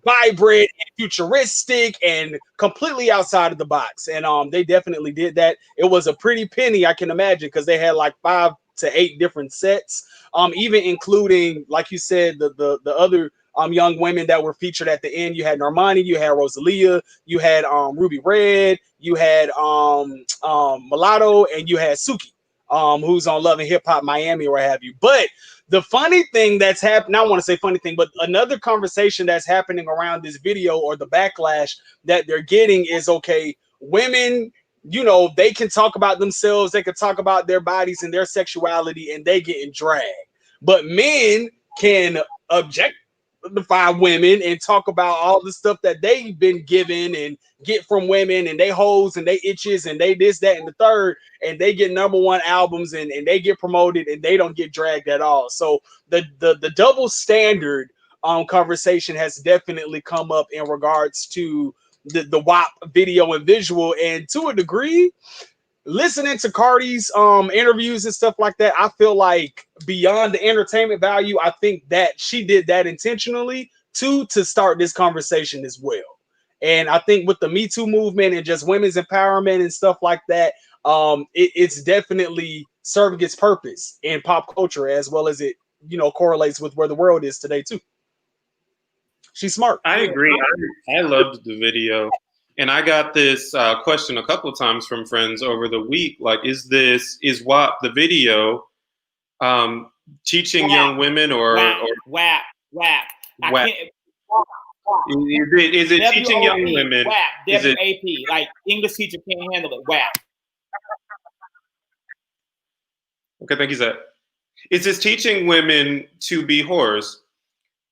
vibrant and futuristic and completely outside of the box, and they definitely did that. It was a pretty penny, I can imagine, because they had like 5 to 8 different sets, even including, like you said, the other young women that were featured at the end. You had Normani, you had Rosalia, you had Ruby Red, you had Mulatto, and you had Suki, who's on Love and Hip Hop Miami or what have you. But the funny thing that's happened, I want to say funny thing, but another conversation that's happening around this video, or the backlash that they're getting, is, okay, women, you know, they can talk about themselves, they can talk about their bodies and their sexuality, and they get in drag. But men can objectify women and talk about all the stuff that they've been given and get from women, and they hoes and they itches and they this, that, and the third, and they get #1 albums and they get promoted and they don't get dragged at all. So the double standard conversation has definitely come up in regards to the WAP video and visual, and to a degree, listening to Cardi's interviews and stuff like that, I feel like beyond the entertainment value, I think that she did that intentionally to start this conversation as well. And I think with the Me Too movement and just women's empowerment and stuff like that, it's definitely serving its purpose in pop culture, as well as it, you know, correlates with where the world is today too. She's smart. I agree. I loved the video. And I got this question a couple of times from friends over the week. Like, is WAP, the video, teaching young women or WAP. I WAP. can't. Is it teaching young women? WAP, Is it- WAP. Like English teacher can't handle it. WAP. Okay, thank you, Zach. Is this teaching women to be whores?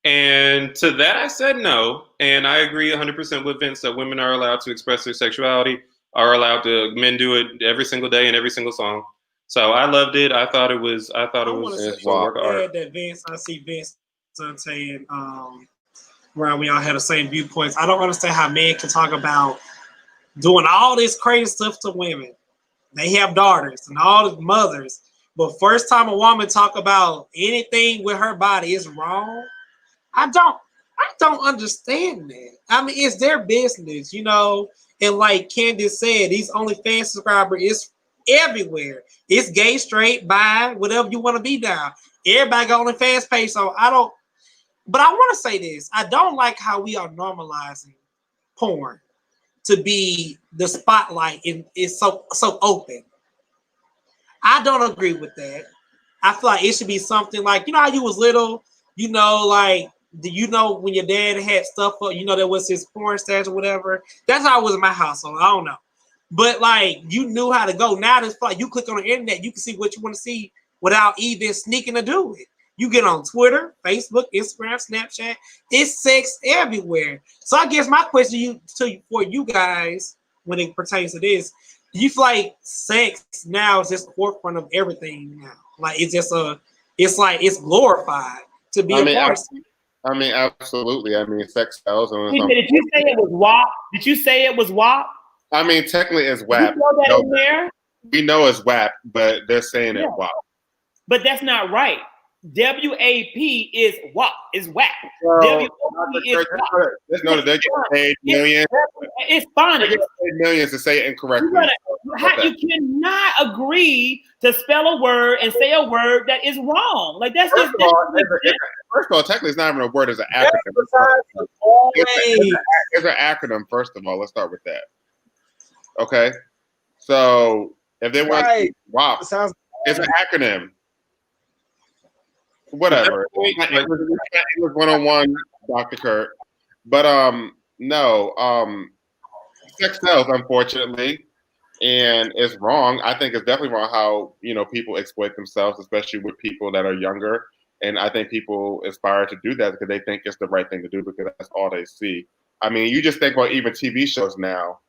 And to that, I said no. And I agree 100% with Vince that women are allowed to express their sexuality, men do it every single day in every single song. So I loved it. I thought it was a work of art. That Vince, I see Vince saying, Ryan, we all had the same viewpoints. I don't understand how men can talk about doing all this crazy stuff to women. They have daughters and all the mothers. But first time a woman talk about anything with her body is wrong. I don't understand that. I mean, it's their business, you know. And like Candace said, these OnlyFans subscribers is everywhere. It's gay, straight, bi, whatever you want to be now. Everybody got OnlyFans page, so I don't. But I want to say this: I don't like how we are normalizing porn to be the spotlight and it's so open. I don't agree with that. I feel like it should be something like, you know how you was little, you know, like, do you know when your dad had stuff up, you know, that was his porn stash or whatever? That's how it was in my household. I don't know. But like, you knew how to go. Now it's like you click on the internet, you can see what you want to see without even sneaking to do it. You get on Twitter, Facebook, Instagram, Snapchat. It's sex everywhere. So I guess my question for you guys, when it pertains to this, do you feel like sex now is just the forefront of everything now? Like it's glorified to be a person. I mean, absolutely. I mean, sex sells. Did you say it was WAP? Did you say it was WAP? I mean, technically it's WAP. You know that in there? We know it's WAP, but they're saying it's WAP. But that's not right. WAP is WAP. Is WAP. Well, WAP is WAP. Let's know that they're getting paid millions. It's fine. They're getting paid millions to say it incorrectly. You cannot agree to spell a word and say a word that is wrong. Like that's First of all, technically it's not even a word, it's an acronym. It's an acronym, first of all. Let's start with that. Okay? So if they want to WAP, it's an acronym. Whatever. It was 101, Dr. Kurt. But no, sex sells, unfortunately. And it's wrong. I think it's definitely wrong how, you know, people exploit themselves, especially with people that are younger. And I think people aspire to do that because they think it's the right thing to do because that's all they see. I mean, you just think about even TV shows now,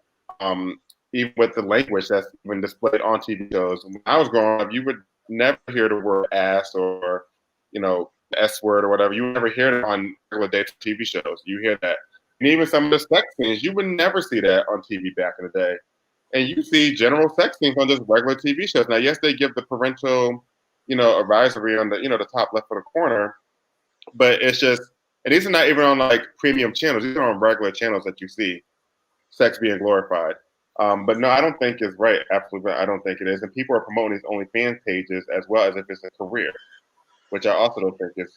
even with the language that's been displayed on TV shows. When I was growing up, you would never hear the word ass or, you know, the S word or whatever. You would never hear it on regular day TV shows. You hear that. And even some of the sex scenes, you would never see that on TV back in the day. And you see general sex scenes on just regular TV shows. Now, yes, they give the parental, you know, advisory on the, you know, the top left of the corner, but it's just, and these are not even on like premium channels. These are on regular channels that you see sex being glorified. But no, I don't think it's right. Absolutely, I don't think it is. And people are promoting these OnlyFans pages as well as if it's a career, which I also don't think is.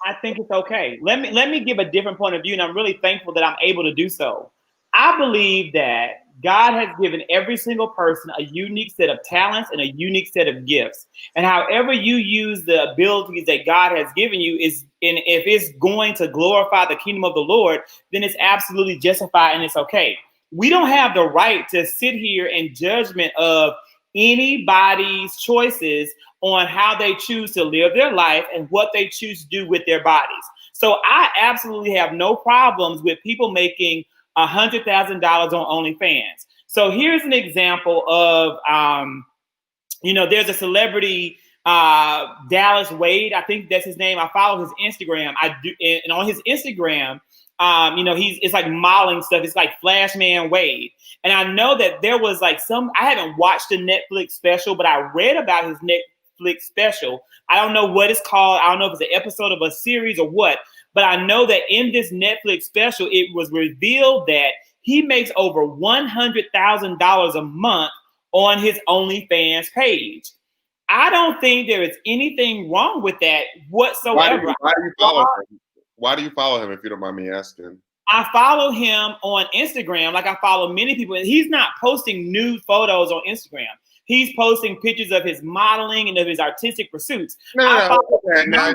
I think it's okay. Let me give a different point of view, and I'm really thankful that I'm able to do so. I believe that God has given every single person a unique set of talents and a unique set of gifts. And however you use the abilities that God has given you is, and if it's going to glorify the kingdom of the Lord, then it's absolutely justified and it's okay. We don't have the right to sit here in judgment of anybody's choices on how they choose to live their life and what they choose to do with their bodies. So I absolutely have no problems with people making $100,000 on OnlyFans. So here's an example of, there's a celebrity, Dallas Wade. I think that's his name. I follow his Instagram. I do, and on his Instagram, it's like modeling stuff. It's like Flashman Wade. And I know that there was like I haven't watched the Netflix special, but I read about his Netflix special. I don't know what it's called. I don't know if it's an episode of a series or what. But I know that in this Netflix special, it was revealed that he makes over $100,000 a month on his OnlyFans page. I don't think there is anything wrong with that whatsoever. Why do you follow him, if you don't mind me asking? I follow him on Instagram like I follow many people. He's not posting nude photos on Instagram. He's posting pictures of his modeling and of his artistic pursuits. No, I no, follow no.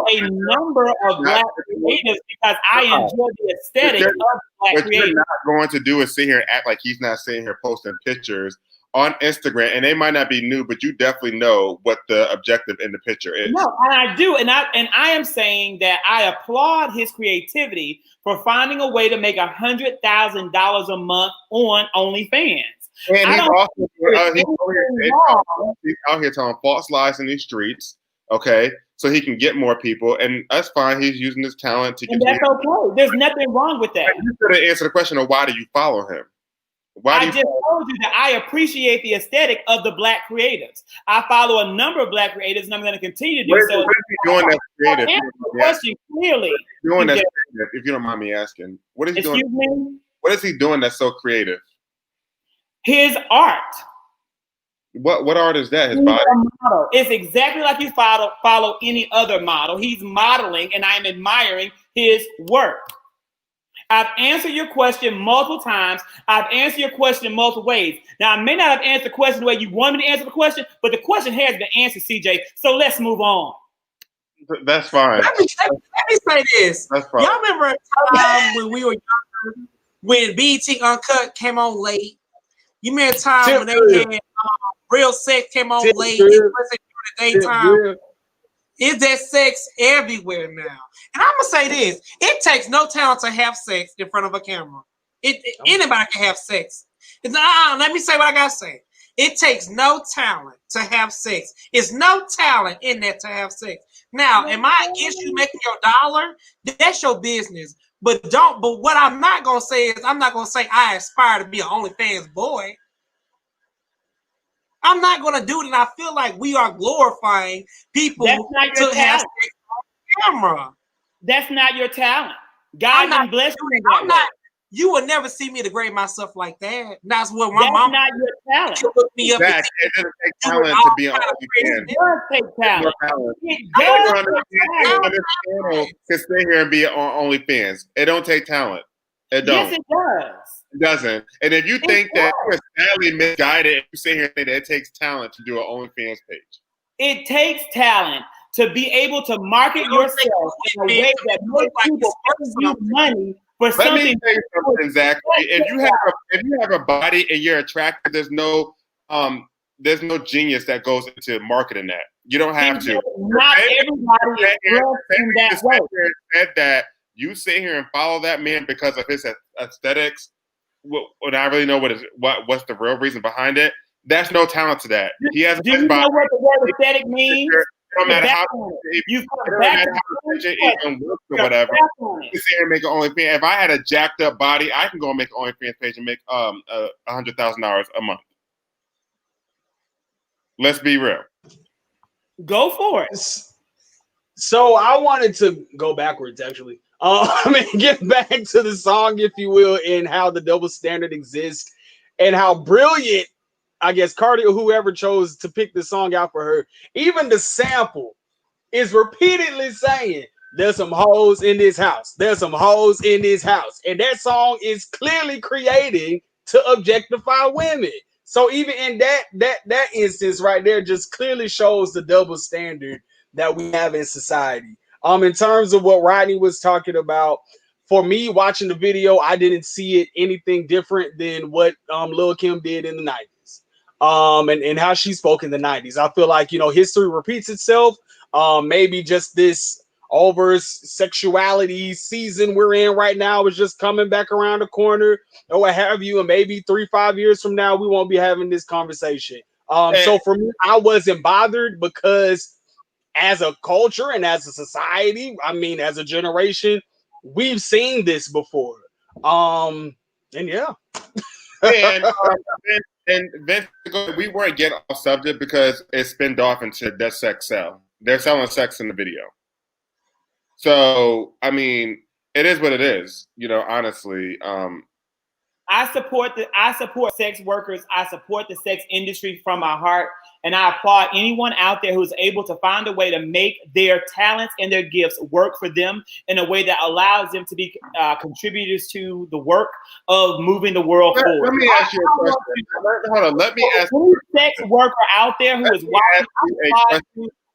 a number of Black creatives because I enjoy the aesthetic of Black What you're creatives. not going to do is sit here and act like he's not sitting here posting pictures on Instagram, and they might not be new, but you definitely know what the objective in the picture is. No, and I do, and I am saying that I applaud his creativity for finding a way to make $100,000 a month on OnlyFans. And he's also there's he's out here telling false lies in these streets, okay, so he can get more people, and that's fine. He's using his talent to And get. that's okay. There's nothing wrong with that. You could have answered the question of why do you follow him? Why do I you just told you that I appreciate the aesthetic of the Black creatives. I follow a number of Black creatives, and I'm going to continue to do so. What is he doing that's creative? Answer the question clearly. Doing that's creative, if you don't mind me asking, what is he doing? Excuse me? What is he doing that's so creative? His art. What art is that? His He's body? a model. It's exactly like you follow any other model. He's modeling, and I'm admiring his work. I've answered your question multiple times. I've answered your question multiple ways. Now, I may not have answered the question the way you want me to answer the question, but the question has been answered, CJ. So let's move on. That's fine. Let me say this. That's fine. Y'all remember a time when we were younger, when BET Uncut came on late? You remember a time when they had Real Sex came on late? It wasn't during the daytime. Is there sex everywhere now? And I'm gonna say this: it takes no talent to have sex in front of a camera. Anybody can have sex. Let me say what I gotta say. It takes no talent to have sex. It's no talent in that to have sex. Now, am I against you making your dollar? That's your business. But what I'm not gonna say is I'm not gonna say I aspire to be an OnlyFans boy. I'm not gonna do it, and I feel like we are glorifying people to have sex on camera. That's not your talent. God didn't bless you. I'm not. You will never see me degrade myself like that. That's what my mom. That's not your talent. Look me up. Exactly. It doesn't take talent to be on OnlyFans. It does take talent. It does take talent. To sit here and be on OnlyFans. It don't take talent. It don't. Yes, it does. It doesn't. And if you think that you're sadly misguided, you sit here and think that it takes talent to do an OnlyFans page. It takes talent to be able to market yourself in a way that makes people pay you money for Let me something. tell you something, Zachary. If you have a body and you're attractive, there's no genius that goes into marketing that. You don't have to. Not everybody is dressed in that way. Said that you sit here and follow that man because of his aesthetics. When I really know what's the real reason behind it. That's no talent to that. He has. Do you know what the word aesthetic means? No matter how you or whatever, you sit here and make an OnlyFans. If I had a jacked up body, I can go and make an OnlyFans page and make $100,000 a month. Let's be real. Go for it. So I wanted to go backwards, actually. Get back to the song, if you will, and how the double standard exists, and how brilliant, I guess, Cardi or whoever chose to pick the song out for her. Even the sample is repeatedly saying, "There's some hoes in this house. There's some hoes in this house," and that song is clearly creating to objectify women. So even in that instance right there, just clearly shows the double standard that we have in society. In terms of what Rodney was talking about, for me watching the video, I didn't see it anything different than what Lil' Kim did in the 90s. And how she spoke in the 90s. I feel like, history repeats itself. Maybe just this over sexuality season we're in right now is just coming back around the corner or what have you. And maybe 3-5 years from now, we won't be having this conversation. So for me, I wasn't bothered because as a culture and as a society, as a generation, we've seen this before. And yeah. And Vince, we weren't getting off subject because it spinned off into that sex sell. They're selling sex in the video. So, it is what it is, honestly. I support sex workers. I support the sex industry from my heart. And I applaud anyone out there who's able to find a way to make their talents and their gifts work for them in a way that allows them to be contributors to the work of moving the world forward. Let me ask you a question. Hold on. Let me ask you. Sex worker out there who is watching,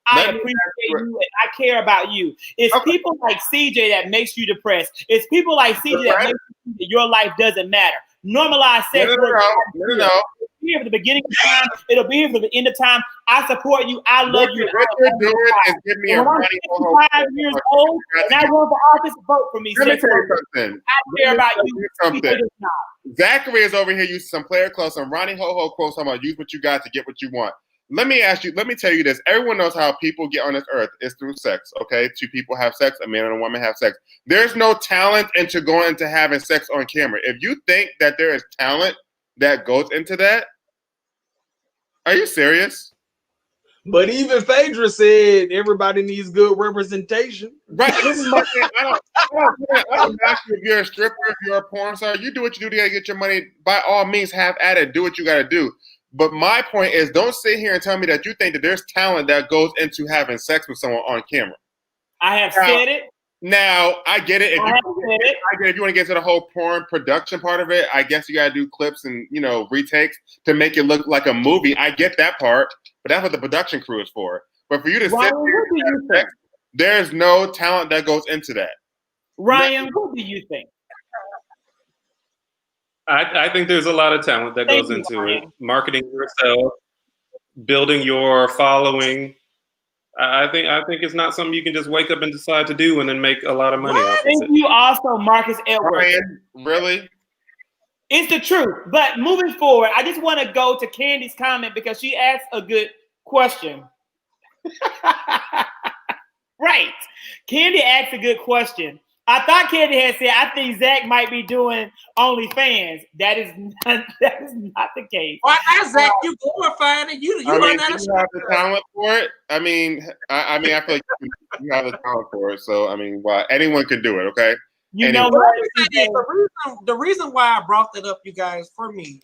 I appreciate you and I care about you. It's people like CJ that makes you depressed. It's people like CJ that makes you think that your life doesn't matter. Normalize sex work. No. It'll be here for the beginning of time. It'll be here for the end of time. I support you. I love you. What you're doing is give me a running 55 years old and I run for office, vote for me. Let me tell you something. I care about you. Something. Zachary is over here using some player clothes, some Ronnie Ho quotes talking about use what you got to get what you want. Let me tell you this. Everyone knows how people get on this earth is through sex, okay? Two people have sex, a man and a woman have sex. There's no talent into going into having sex on camera. If you think that there is talent that goes into that, are you serious? But even Phaedra said everybody needs good representation. Right. This is my thing. I don't ask you if you're a stripper, if you're a porn star. You do what you do to get your money. By all means, have at it. Do what you got to do. But my point is, don't sit here and tell me that you think that there's talent that goes into having sex with someone on camera. I have said it. Now, I get it. I get if you want to get to the whole porn production part of it, I guess you got to do clips and, retakes to make it look like a movie. I get that part, but that's what the production crew is for. But for you to sit here and have sex, there's no talent that goes into that. Ryan, what do you think? I think there's a lot of talent that goes into it. Marketing yourself, building your following. I think it's not something you can just wake up and decide to do and then make a lot of money off of it. Thank you also, Marcus Edwards. Ryan, really? It's the truth. But moving forward, I just want to go to Candy's comment because she asked a good question. Right. Candy asked a good question. I thought Candy had said, I think Zach might be doing OnlyFans. That is not the case. Why not, Zach? You glorifying it. You have the talent for it. I feel like you have the talent for it. So, why anyone can do it, okay? The reason why I brought that up, you guys, for me,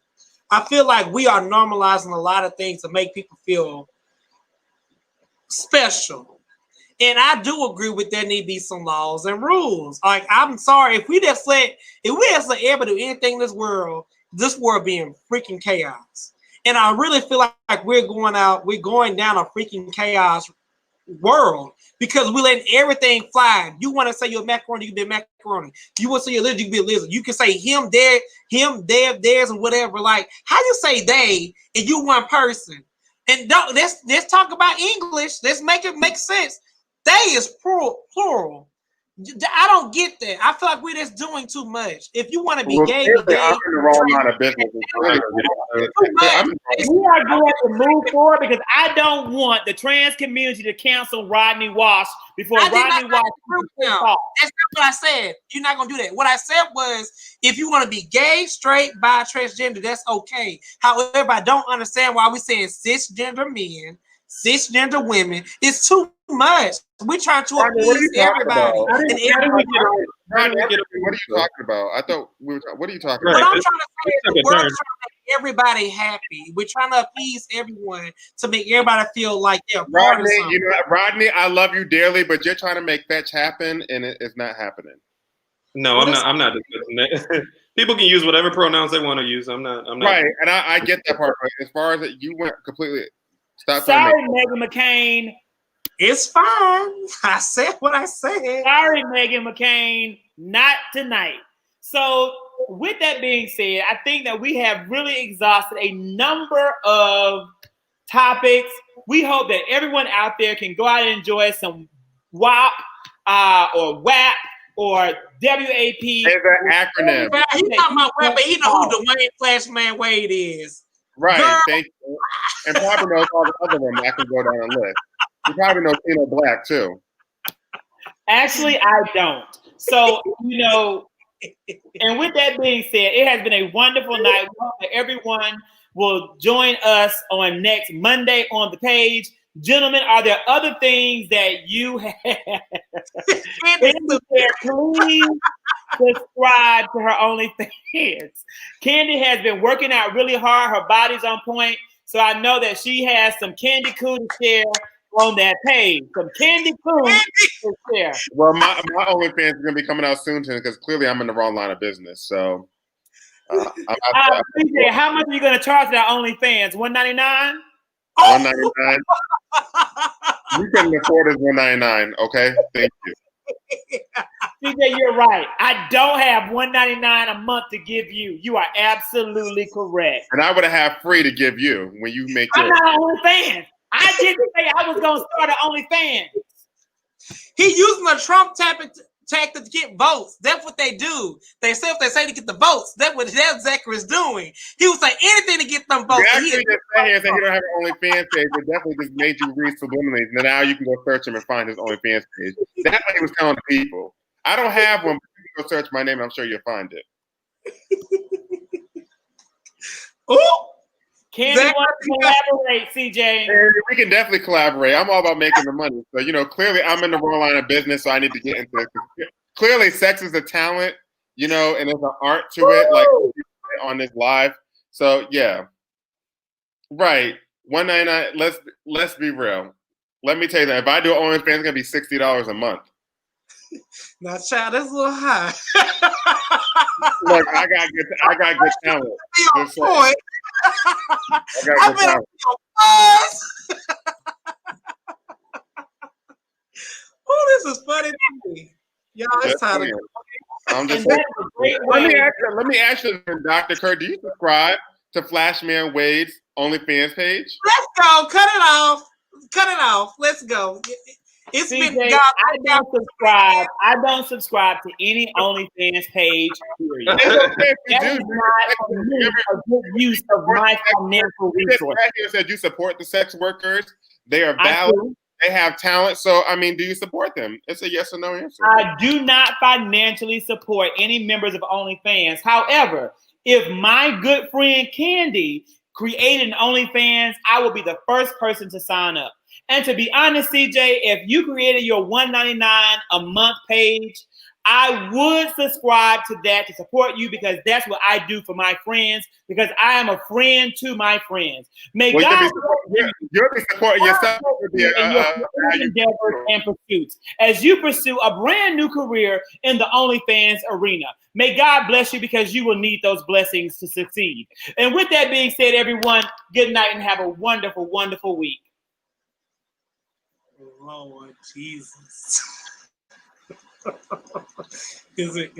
I feel like we are normalizing a lot of things to make people feel special. And I do agree with there need to be some laws and rules. Like, I'm sorry, if we just let everybody do anything in this world being freaking chaos. And I really feel like we're going down a freaking chaos world because we letting everything fly. You want to say you're macaroni, you can be macaroni. You want to say you're a lizard, you can be a lizard. You can say him, theirs, and whatever. Like, how you say they and you one person? And let's talk about English. Let's make it make sense. They is plural. I don't get that. I feel like we're just doing too much. If you want to be gay, be gay. I'm in the wrong line of business. We are going to move forward because I don't want the trans community to cancel Rodney Wash before Rodney Wash. That's not what I said. You're not going to do that. What I said was, if you want to be gay, straight, bi, transgender, that's okay. However, I don't understand why we're saying cisgender men, cisgender women. It's too much. We're trying to appease everybody. What are you talking about? I thought what are you talking about? What I'm trying to say is the world's trying to make everybody happy. We're trying to appease everyone to make everybody feel like they're part of something. Rodney, I love you dearly, but you're trying to make fetch happen, and it's not happening. No, I'm not discussing that. People can use whatever pronouns they want to use. I'm not. Right, and I get that part. But as far as you went completely. Sorry, Meghan McCain. It's fine. I said what I said. Sorry, Meghan McCain. Not tonight. So, with that being said, I think that we have really exhausted a number of topics. We hope that everyone out there can go out and enjoy some WAP or WAP or WAP. It's an acronym. He's talking about WAP, but he know who Dwayne Flashman Wade is. Right, girl. Thank you. And probably knows all the other ones. I can go down the list. You probably know Tino Black too. Actually, I don't. So, and with that being said, it has been a wonderful night. We hope that everyone will join us on next Monday on the page. Gentlemen, are there other things that you have? Please subscribe to her OnlyFans. Candy has been working out really hard. Her body's on point. So I know that she has some candy coon to share on that page. Some candy coon to share. Well, my OnlyFans is gonna be coming out soon because clearly I'm in the wrong line of business. So, CJ, how much are you gonna charge that OnlyFans? $199? $199. You can afford it $199. Okay, thank you. CJ, you're right. I don't have $199 a month to give you. You are absolutely correct. And I would have free to give you when you make I'm your. not an OnlyFans. I didn't say I was gonna start an OnlyFans. He using a Trump tactic to get votes. That's what they do. They say if they say to get the votes, that's what Zachary is doing. He would say anything to get them votes. You actually just sat here and said he don't have an OnlyFans page. It definitely just made you read subliminally. And now you can go search him and find his OnlyFans page. That's what he was telling people. I don't have one, but you can go search my name. I'm sure you'll find it. Ooh. Candy wants to collaborate, CJ. And we can definitely collaborate. I'm all about making the money. So, clearly I'm in the wrong line of business, so I need to get into it. Clearly, sex is a talent, and there's an art to it, like on this live. So, yeah. Right. $199. Let's be real. Let me tell you that if I do OnlyFans, it's going to be $60 a month. Now, child, that's a little high. Look, I got good talent. Good point. I got good talent. Oh, this is funny to me. Y'all, it's time to I'm just And that's a great way. let me ask you, Dr. Kurt, do you subscribe to Flashman Wade's OnlyFans page? Let's go. Cut it off. Cut it off. Let's go. It's CJ, been I don't subscribe to any OnlyFans page. Period. That is not for me a good use of my financial resources. You said you support the sex workers. They are valid. They have talent. So, do you support them? It's a yes or no answer. I do not financially support any members of OnlyFans. However, if my good friend Candy created an OnlyFans, I will be the first person to sign up. And to be honest, CJ, if you created your $199 a month page, I would subscribe to that to support you because that's what I do for my friends because I am a friend to my friends. May God you'll be supporting yourself in your endeavors and pursuits as you pursue a brand new career in the OnlyFans arena. May God bless you because you will need those blessings to succeed. And with that being said, everyone, good night and have a wonderful, wonderful week. Lord Jesus. Is it